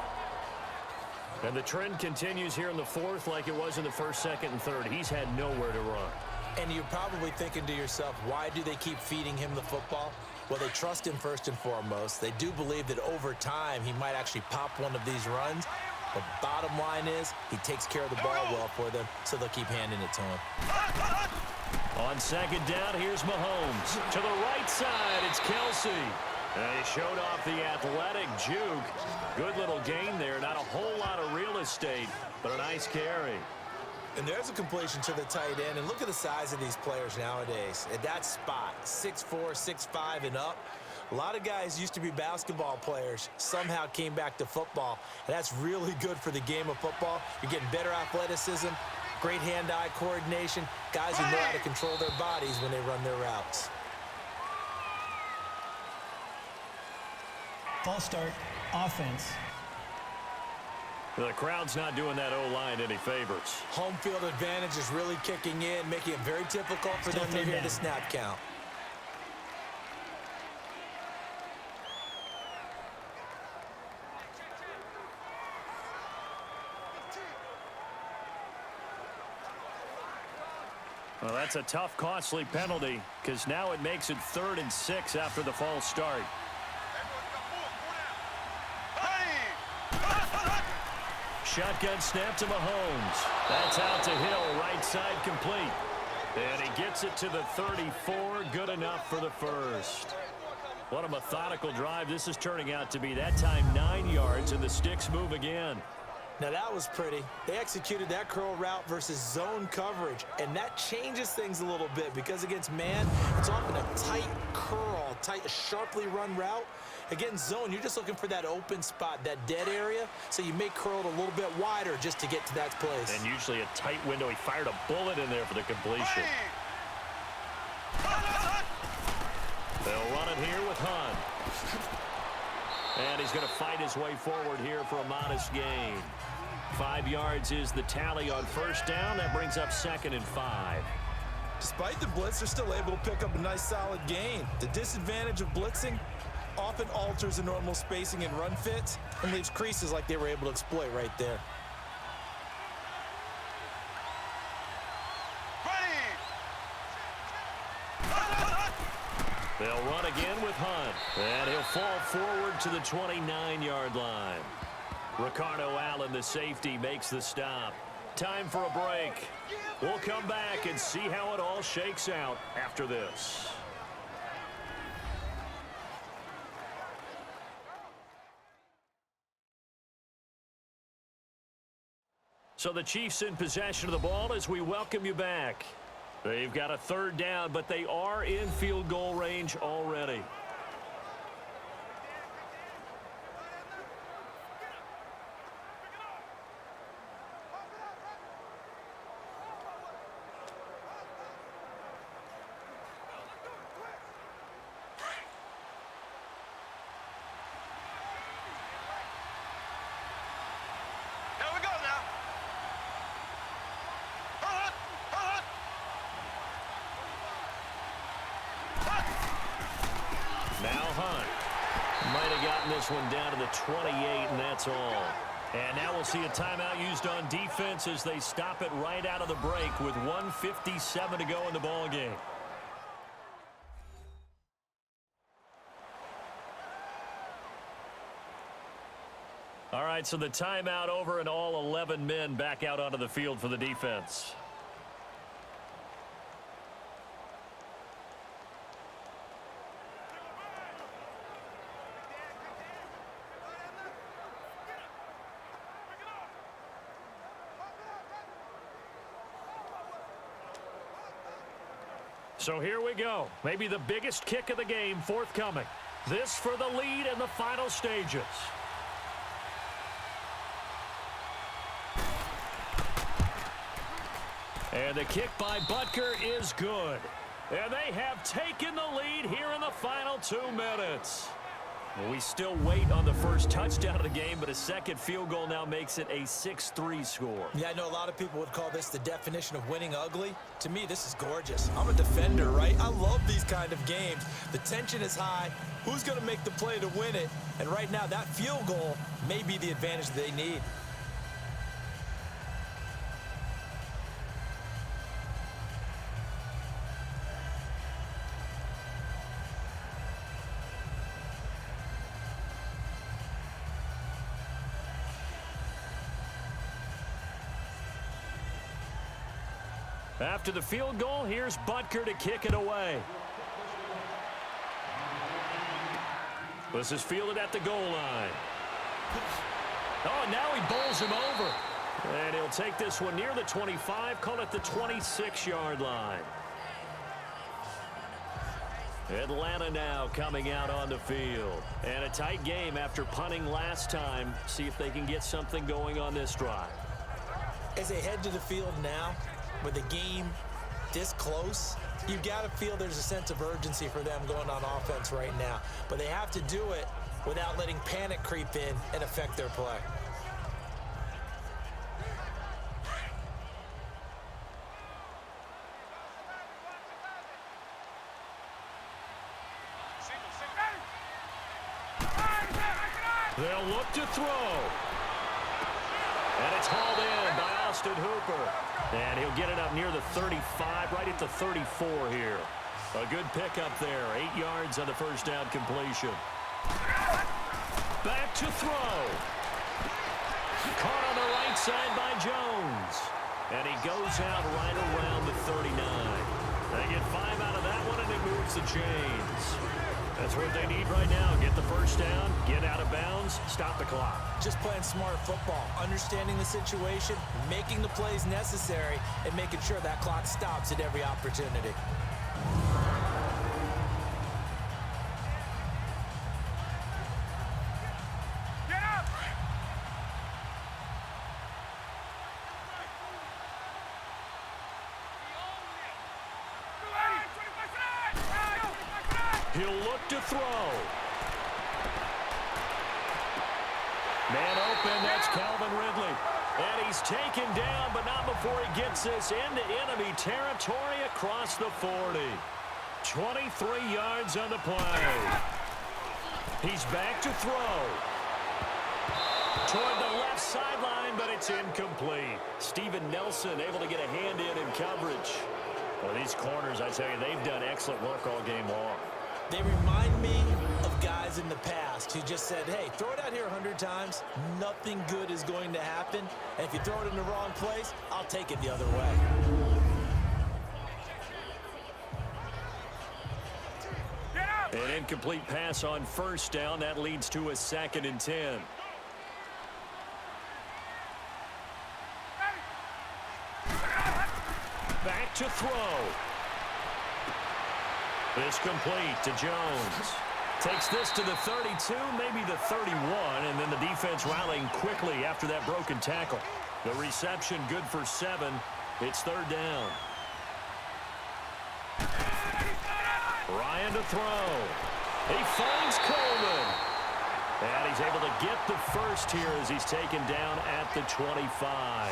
And the trend continues here in the 4th like it was in the 1st, 2nd, and 3rd. He's had nowhere to run. And you're probably thinking to yourself, why do they keep feeding him the football? Well, they trust him first and foremost. They do believe that over time he might actually pop one of these runs. The bottom line is he takes care of the ball well for them, so they'll keep handing it to him. On 2nd down, here's Mahomes. To the right side, it's Kelsey. And he showed off the athletic juke. Good little gain there. Not a whole lot of real estate, but a nice carry. And there's a completion to the tight end. And look at the size of these players nowadays. At that spot, 6'4", 6'5", and up. A lot of guys used to be basketball players, somehow came back to football. And that's really good for the game of football. You're getting better athleticism, great hand-eye coordination, guys who know how to control their bodies when they run their routes. False start, offense. The crowd's not doing that O-line any favors. Home field advantage is really kicking in, making it very difficult for them to hear the snap count. Well, that's a tough, costly penalty because now it makes it 3rd and 6 after the false start. Shotgun snap to Mahomes. That's out to Hill, right side complete. And he gets it to the 34, good enough for the first. What a methodical drive this is turning out to be. That time 9 yards, and the sticks move again. Now that was pretty. They executed that curl route versus zone coverage, and that changes things a little bit because against man, it's often a tight curl, tight, sharply run route. Against zone, you're just looking for that open spot, that dead area, so you may curl it a little bit wider just to get to that place. And usually a tight window. He fired a bullet in there for the completion. They'll run it here with Hunt. And he's going to fight his way forward here for a modest gain. 5 yards is the tally on first down. That brings up 2nd and 5. Despite the blitz, they're still able to pick up a nice solid gain. The disadvantage of blitzing often alters the normal spacing and run fits and leaves creases like they were able to exploit right there. They'll run again with Hunt. And he'll fall forward to the 29-yard line. Ricardo Allen, the safety, makes the stop. Time for a break. We'll come back and see how it all shakes out after this. So the Chiefs in possession of the ball as we welcome you back. They've got a 3rd down, but they are in field goal range already. shorten this one down to the 28, and that's all. And now we'll see a timeout used on defense as they stop it right out of the break with 1:57 to go in the ball game. All right, so the timeout over and all 11 men back out onto the field for the defense. So here we go. Maybe the biggest kick of the game forthcoming. This for the lead in the final stages. And the kick by Butker is good. And they have taken the lead here in the final 2 minutes. Well, we still wait on the first touchdown of the game, but a second field goal now makes it a 6-3 score. Yeah, I know a lot of people would call this the definition of winning ugly. To me, this is gorgeous. I'm a defender, right? I love these kind of games. The tension is high. Who's going to make the play to win it? And right now, that field goal may be the advantage they need. After the field goal, here's Butker to kick it away. This is fielded at the goal line. Oh, and now he bowls him over. And he'll take this one near the 25, call it the 26-yard line. Atlanta now coming out on the field. And a tight game after punting last time. See if they can get something going on this drive. As they head to the field now, with the game this close, you've got to feel there's a sense of urgency for them going on offense right now. But they have to do it without letting panic creep in and affect their play. They'll look to throw. And it's hauled in by Austin Hooper. And he'll get it up near the 35, right at the 34 here. A good pickup there. 8 yards on the first down completion. Back to throw. Caught on the right side by Jones. And he goes out right around the 39. They get 5 out of that one, and it moves the chains. That's what they need right now. Get the first down, get out of bounds, stop the clock. Just playing smart football, understanding the situation, making the plays necessary, and making sure that clock stops at every opportunity. Get up! He'll look to throw. Man open, that's Calvin Ridley. And he's taken down, but not before he gets this into enemy territory across the 40. 23 yards on the play. He's back to throw. Toward the left sideline, but it's incomplete. Steven Nelson able to get a hand in coverage. Well, these corners, I tell you, they've done excellent work all game long. They remind me of guys in the past who just said, hey, throw it out here 100 times. Nothing good is going to happen. And if you throw it in the wrong place, I'll take it the other way. An incomplete pass on first down. That leads to a 2nd and 10. Back to throw. This complete to Jones. Takes this to the 32, maybe the 31, and then the defense rallying quickly after that broken tackle. The reception good for 7. It's 3rd down. Ryan to throw. He finds Coleman. And he's able to get the first here as he's taken down at the 25.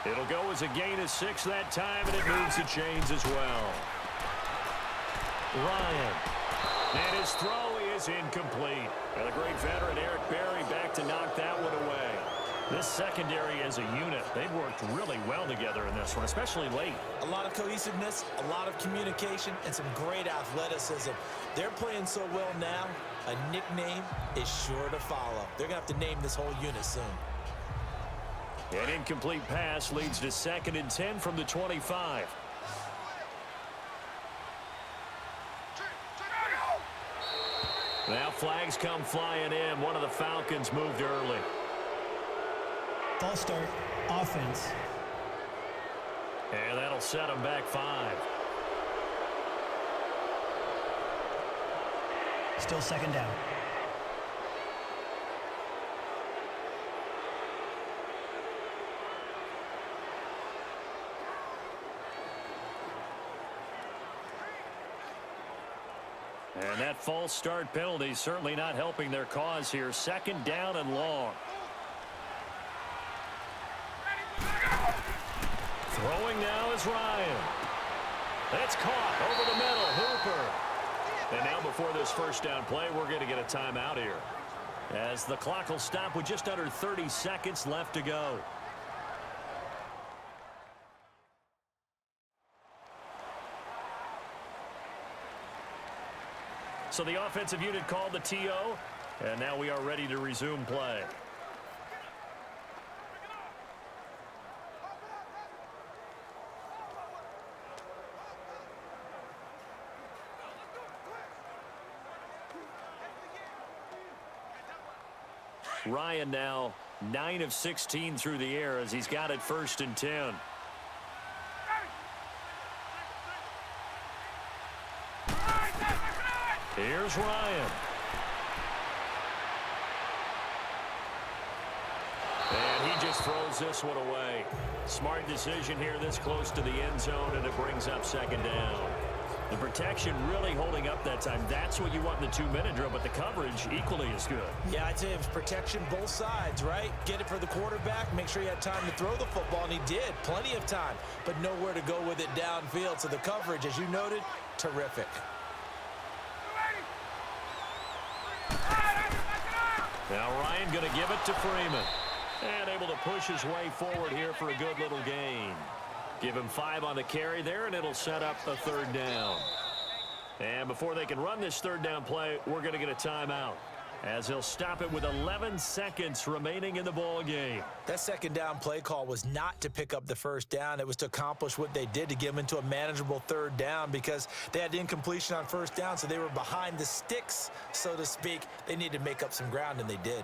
It'll go as a gain of 6 that time, and it moves the chains as well. Ryan. And his throw is incomplete. And the great veteran Eric Berry back to knock that one away. This secondary as a unit, they've worked really well together in this one, especially late. A lot of cohesiveness, a lot of communication, and some great athleticism. They're playing so well now, a nickname is sure to follow. They're going to have to name this whole unit soon. An incomplete pass leads to 2nd and 10 from the 25. Now flags come flying in. One of the Falcons moved early. False start, offense. And that'll set them back 5. Still 2nd down. And that false start penalty certainly not helping their cause here. 2nd down and long. Throwing now is Ryan. That's caught over the middle. Hooper. And now before this 1st down play, we're going to get a timeout here, as the clock will stop with just under 30 seconds left to go. So the offensive unit called the TO, and now we are ready to resume play. Ryan now 9 of 16 through the air as he's got it 1st and 10. Here's Ryan. And he just throws this one away. Smart decision here this close to the end zone, and it brings up 2nd down. The protection really holding up that time. That's what you want in the 2-minute drill, but the coverage equally as good. Yeah, I'd say it was protection both sides, right? Get it for the quarterback, make sure he had time to throw the football, and he did. Plenty of time, but nowhere to go with it downfield. So the coverage, as you noted, terrific. Now Ryan going to give it to Freeman. And able to push his way forward here for a good little gain. Give him 5 on the carry there, and it'll set up a 3rd down. And before they can run this 3rd down play, we're going to get a timeout, as he'll stop it with 11 seconds remaining in the ball game. That 2nd down play call was not to pick up the 1st down. It was to accomplish what they did, to get them into a manageable 3rd down, because they had incompletion on 1st down, so they were behind the sticks, so to speak. They needed to make up some ground, and they did.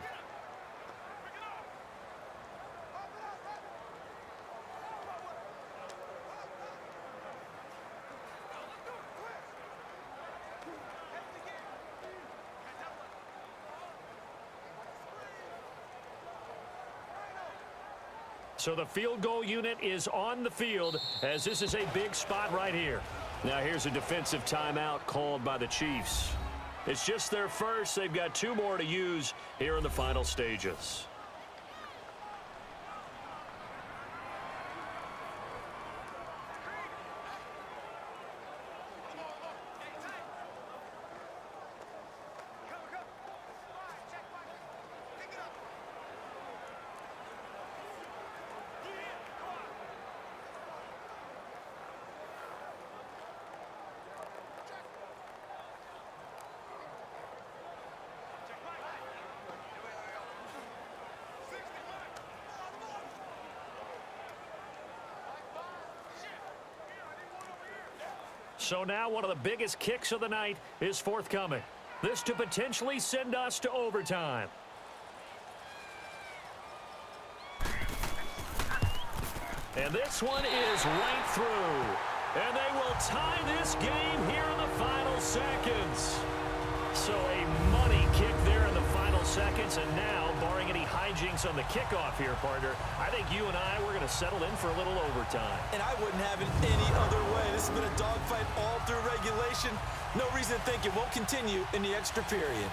So the field goal unit is on the field, as this is a big spot right here. Now here's a defensive timeout called by the Chiefs. It's just their first. They've got 2 more to use here in the final stages. So now one of the biggest kicks of the night is forthcoming. This to potentially send us to overtime. And this one is right through. And they will tie this game here in the final seconds. So a money kick there in the final seconds. And now, barring any hijinks on the kickoff here, partner, I think you and I, we're going to settle in for a little overtime. And I wouldn't have it any other way. This has been a dogfight all through regulation. No reason to think it won't continue in the extra period.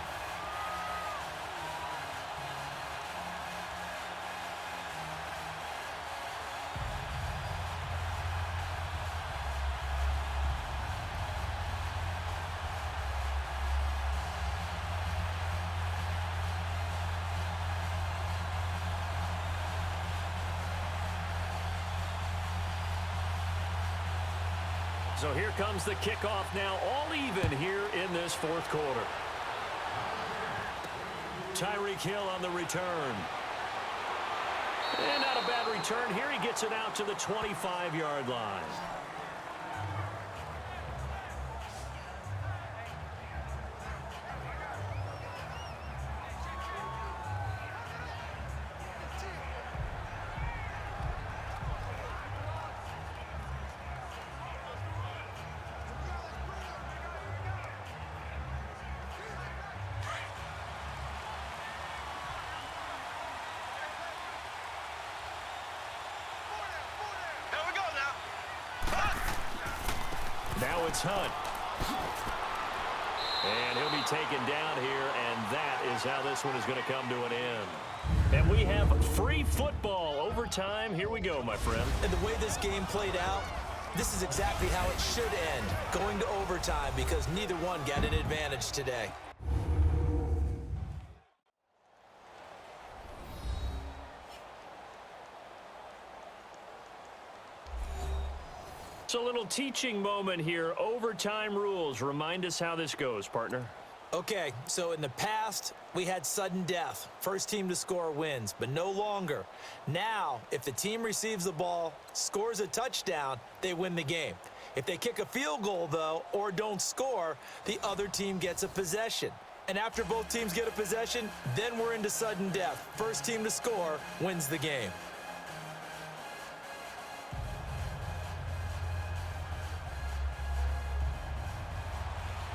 So here comes the kickoff now, all even here in this fourth quarter. Tyreek Hill on the return. And not a bad return here. He gets it out to the 25-yard line. Now it's Hunt. And he'll be taken down here, and that is how this one is going to come to an end. And we have free football overtime. Here we go, my friend. And the way this game played out, this is exactly how it should end, going to overtime, because neither one got an advantage today. So a little teaching moment here. Overtime rules. Remind us how this goes, partner. Okay, so in the past, we had sudden death. First team to score wins, but no longer. Now, if the team receives the ball, scores a touchdown, they win the game. If they kick a field goal, though, or don't score, the other team gets a possession. And after both teams get a possession, then we're into sudden death. First team to score wins the game.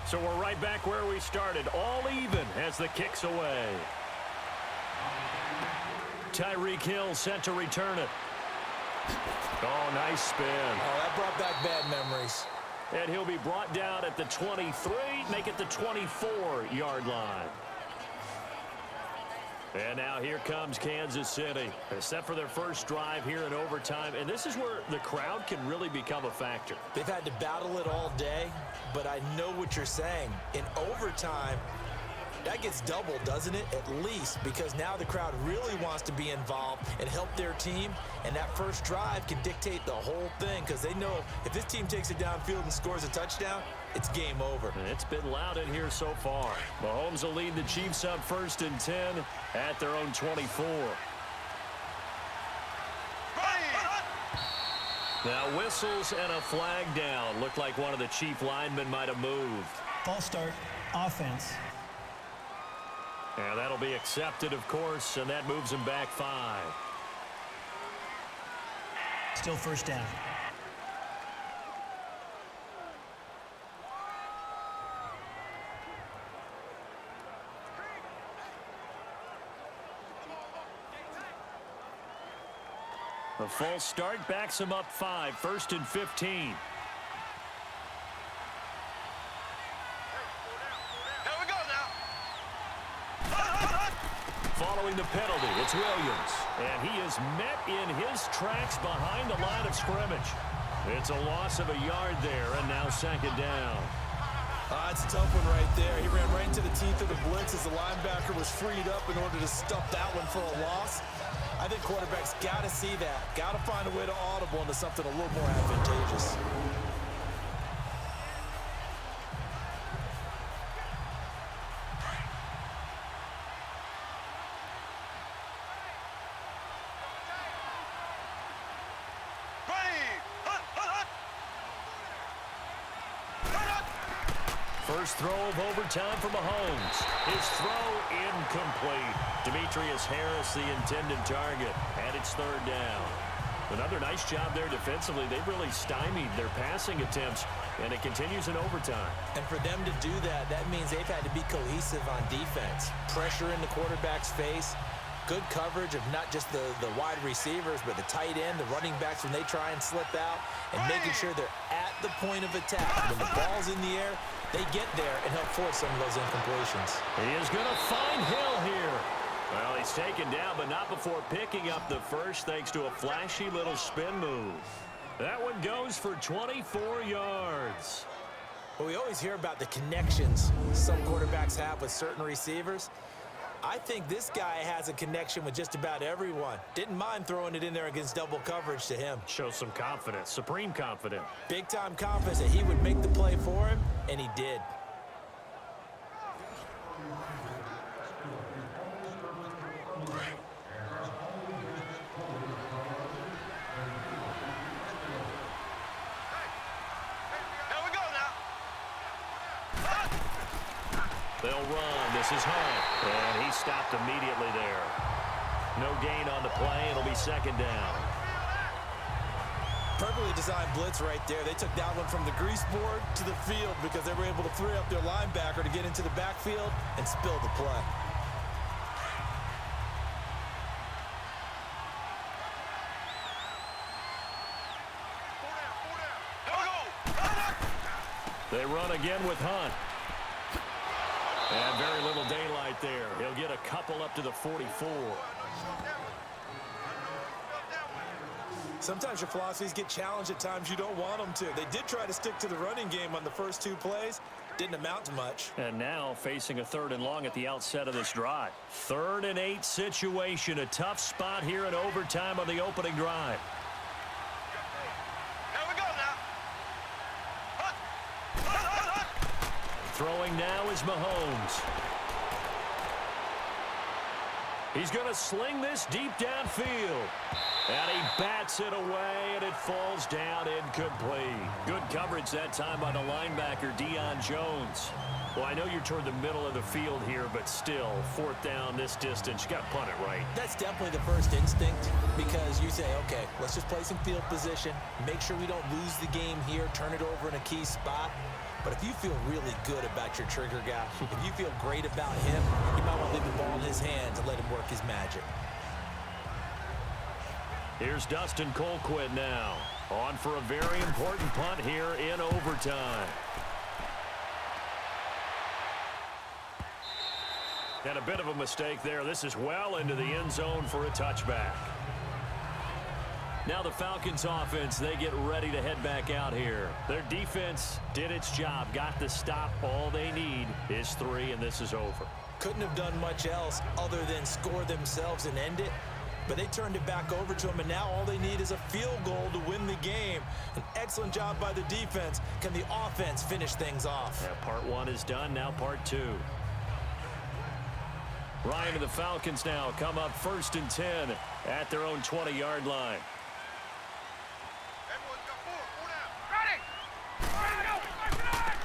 So we're right back where we started, all even as the kick's away. Tyreek Hill set to return it. Oh, nice spin. Oh, that brought back bad memories. And he'll be brought down at the 23, make it the 24-yard line. And now here comes Kansas City. They're set for their first drive here in overtime, and this is where the crowd can really become a factor. They've had to battle it all day, but I know what you're saying. In overtime, that gets doubled, doesn't it? At least, because now the crowd really wants to be involved and help their team, and that first drive can dictate the whole thing, because they know if this team takes it downfield and scores a touchdown, it's game over. And it's been loud in here so far. Mahomes will lead the Chiefs up 1st and 10 at their own 24. Now whistles and a flag down. Looked like one of the Chief linemen might have moved. False start, offense. And that'll be accepted, of course, and that moves him back 5. Still first down. A false start backs him up 5, 1st and 15. Following the penalty, it's Williams. And he is met in his tracks behind the line of scrimmage. It's a loss of a yard there, and now 2nd down. It's a tough one right there. He ran right into the teeth of the blitz as the linebacker was freed up in order to stuff that one for a loss. I think quarterbacks got to see that. Got to find a way to audible into something a little more advantageous. First throw of overtime for Mahomes. His throw incomplete. Demetrius Harris, the intended target, and it's 3rd down. Another nice job there defensively. They've really stymied their passing attempts, and it continues in overtime. And for them to do that, that means they've had to be cohesive on defense. Pressure in the quarterback's face. Good coverage of not just the wide receivers, but the tight end, the running backs when they try and slip out, and making sure they're at the point of attack. When the ball's in the air, they get there and help force some of those incompletions. He is going to find Hill here. Well, he's taken down, but not before picking up the first thanks to a flashy little spin move. That one goes for 24 yards. Well, we always hear about the connections some quarterbacks have with certain receivers. I think this guy has a connection with just about everyone. Didn't mind throwing it in there against double coverage to him. Shows some confidence, supreme confidence. Big-time confidence that he would make the play for him, and he did. They'll run. This is Hunt. And he stopped immediately there. No gain on the play. It'll be second down. Perfectly designed blitz right there. They took that one from the grease board to the field because they were able to free up their linebacker to get into the backfield and spill the play. They run again with Hunt. And very little daylight there. He'll get a couple up to the 44. Sometimes your philosophies get challenged at times you don't want them to. They did try to stick to the running game on the first two plays. Didn't amount to much. And now facing a 3rd and long at the outset of this drive. 3rd and 8 situation. A tough spot here in overtime on the opening drive. Throwing now is Mahomes. He's going to sling this deep downfield. And he bats it away, and it falls down incomplete. Good coverage that time by the linebacker, Deion Jones. Well, I know you're toward the middle of the field here, but still, 4th down this distance. You got to punt it right. That's definitely the first instinct because you say, okay, let's just play some field position, make sure we don't lose the game here, turn it over in a key spot. But if you feel really good about your trigger guy, if you feel great about him, you might want to leave the ball in his hands and let him work his magic. Here's Dustin Colquitt now, on for a very important punt here in overtime. And a bit of a mistake there. This is well into the end zone for a touchback. Now the Falcons offense, they get ready to head back out here. Their defense did its job, got the stop. All they need is 3, and this is over. Couldn't have done much else other than score themselves and end it. But they turned it back over to them, and now all they need is a field goal to win the game. An excellent job by the defense. Can the offense finish things off? Yeah, part 1 is done, now part 2. Ryan and the Falcons now come up 1st and 10 at their own 20-yard line.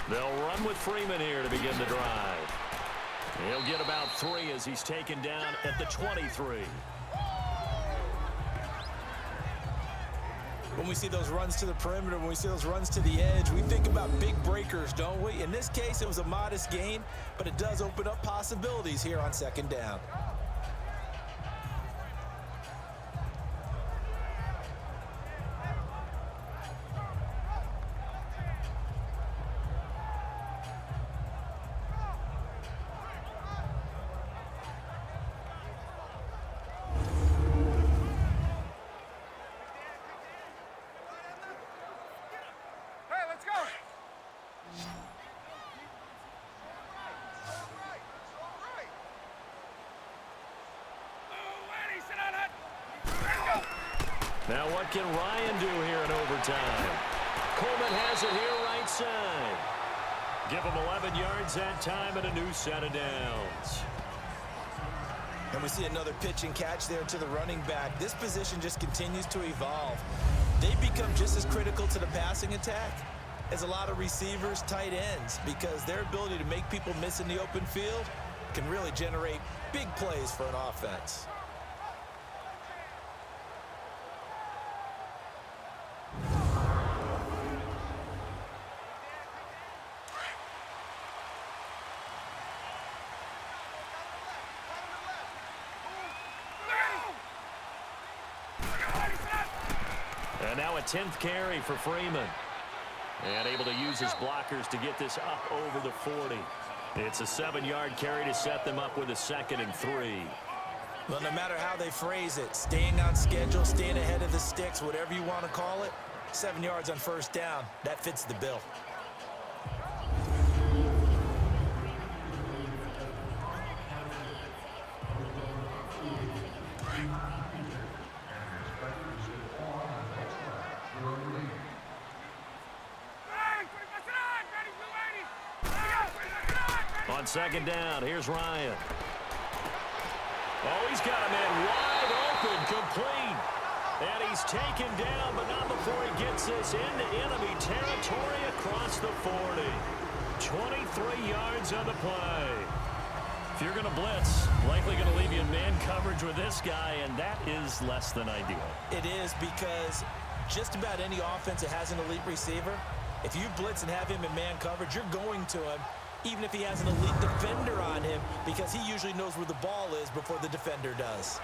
They'll run with Freeman here to begin the drive. He'll get about 3 as he's taken down at the 23. When we see those runs to the perimeter, when we see those runs to the edge, we think about big breakers, don't we? In this case, it was a modest gain, but it does open up possibilities here on 2nd down. Now what can Ryan do here in overtime? Coleman has it here right side. Give him 11 yards that time and a new set of downs. And we see another pitch and catch there to the running back. This position just continues to evolve. They become just as critical to the passing attack as a lot of receivers, tight ends, because their ability to make people miss in the open field can really generate big plays for an offense. And now a 10th carry for Freeman. And able to use his blockers to get this up over the 40. It's a 7-yard carry to set them up with a 2nd and 3. Well, no matter how they phrase it, staying on schedule, staying ahead of the sticks, whatever you want to call it, 7 yards on 1st down, that fits the bill. On second down, here's Ryan. Oh, he's got a man wide open, complete. And he's taken down, but not before he gets this into enemy territory across the 40. 23 yards on the play. If you're going to blitz, likely going to leave you in man coverage with this guy, and that is less than ideal. It is, because just about any offense that has an elite receiver, if you blitz and have him in man coverage, you're going to him, even if he has an elite defender on him, because he usually knows where the ball is before the defender does.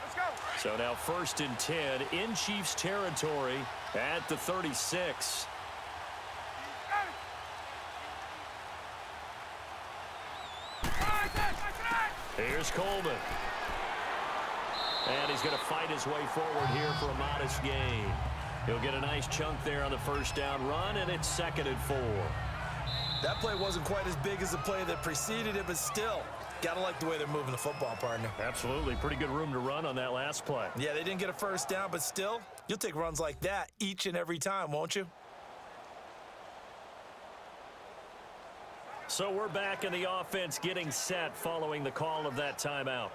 Let's go. So now 1st and 10 in Chiefs territory at the 36. Here's Coleman. And he's going to fight his way forward here for a modest gain. He'll get a nice chunk there on the 1st down run, and it's 2nd and 4. That play wasn't quite as big as the play that preceded it, but still, gotta like the way they're moving the football, partner. Absolutely. Pretty good room to run on that last play. Yeah, they didn't get a 1st down, but still, you'll take runs like that each and every time, won't you? So we're back in the offense getting set following the call of that timeout.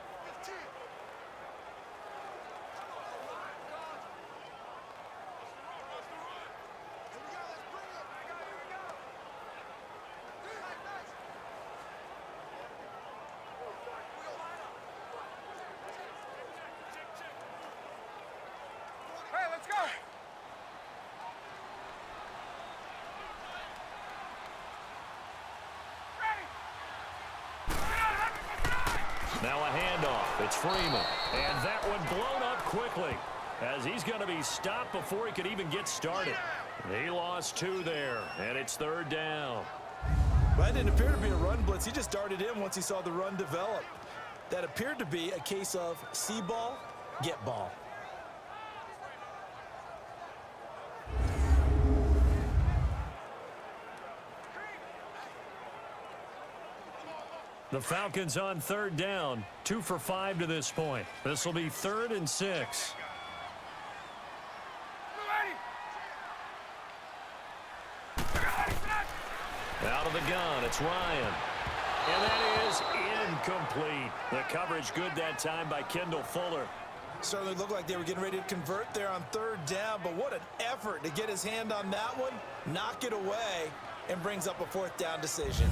Hey, let's go. Now a handoff. It's Freeman. And that one blown up quickly, as he's going to be stopped before he could even get started. He lost 2 there, and it's 3rd down. Well, that didn't appear to be a run blitz. He just darted in once he saw the run develop. That appeared to be a case of see ball, get ball. The Falcons on 3rd down, 2 for 5 to this point. This will be 3rd and 6. Out of the gun, it's Ryan. And that is incomplete. The coverage good that time by Kendall Fuller. Certainly looked like they were getting ready to convert there on 3rd down, but what an effort to get his hand on that one, knock it away, and brings up a 4th down decision.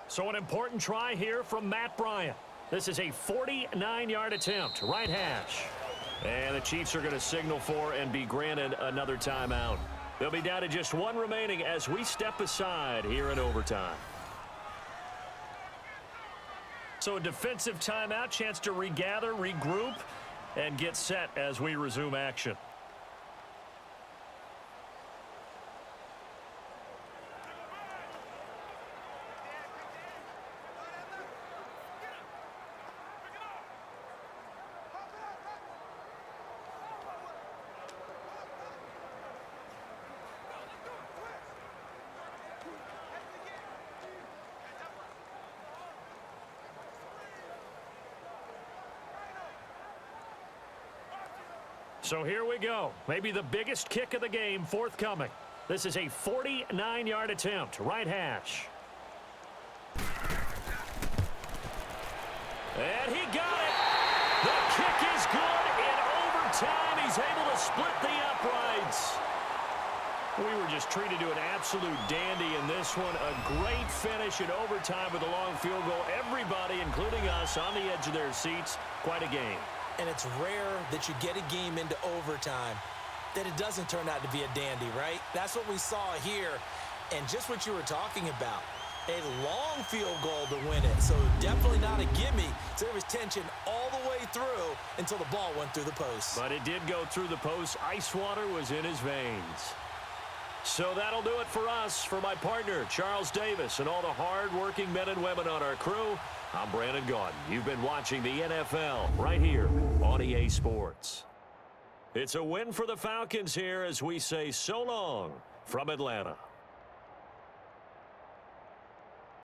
So an important try here from Matt Bryant. This is a 49-yard attempt, right hash. And the Chiefs are going to signal for and be granted another timeout. They'll be down to just 1 remaining as we step aside here in overtime. So a defensive timeout, chance to regather, regroup, and get set as we resume action. So here we go. Maybe the biggest kick of the game forthcoming. This is a 49-yard attempt, right hash. And he got it. The kick is good in overtime. He's able to split the uprights. We were just treated to an absolute dandy in this one. A great finish in overtime with a long field goal. Everybody, including us, on the edge of their seats. Quite a game. And it's rare that you get a game into overtime that it doesn't turn out to be a dandy, right? That's what we saw here. And just what you were talking about, a long field goal to win it. So definitely not a gimme. So there was tension all the way through until the ball went through the post. But it did go through the post. Ice water was in his veins. So that'll do it for us. For my partner, Charles Davis, and all the hard-working men and women on our crew, I'm Brandon Gaudin. You've been watching the NFL right here on EA Sports. It's a win for the Falcons here as we say so long from Atlanta.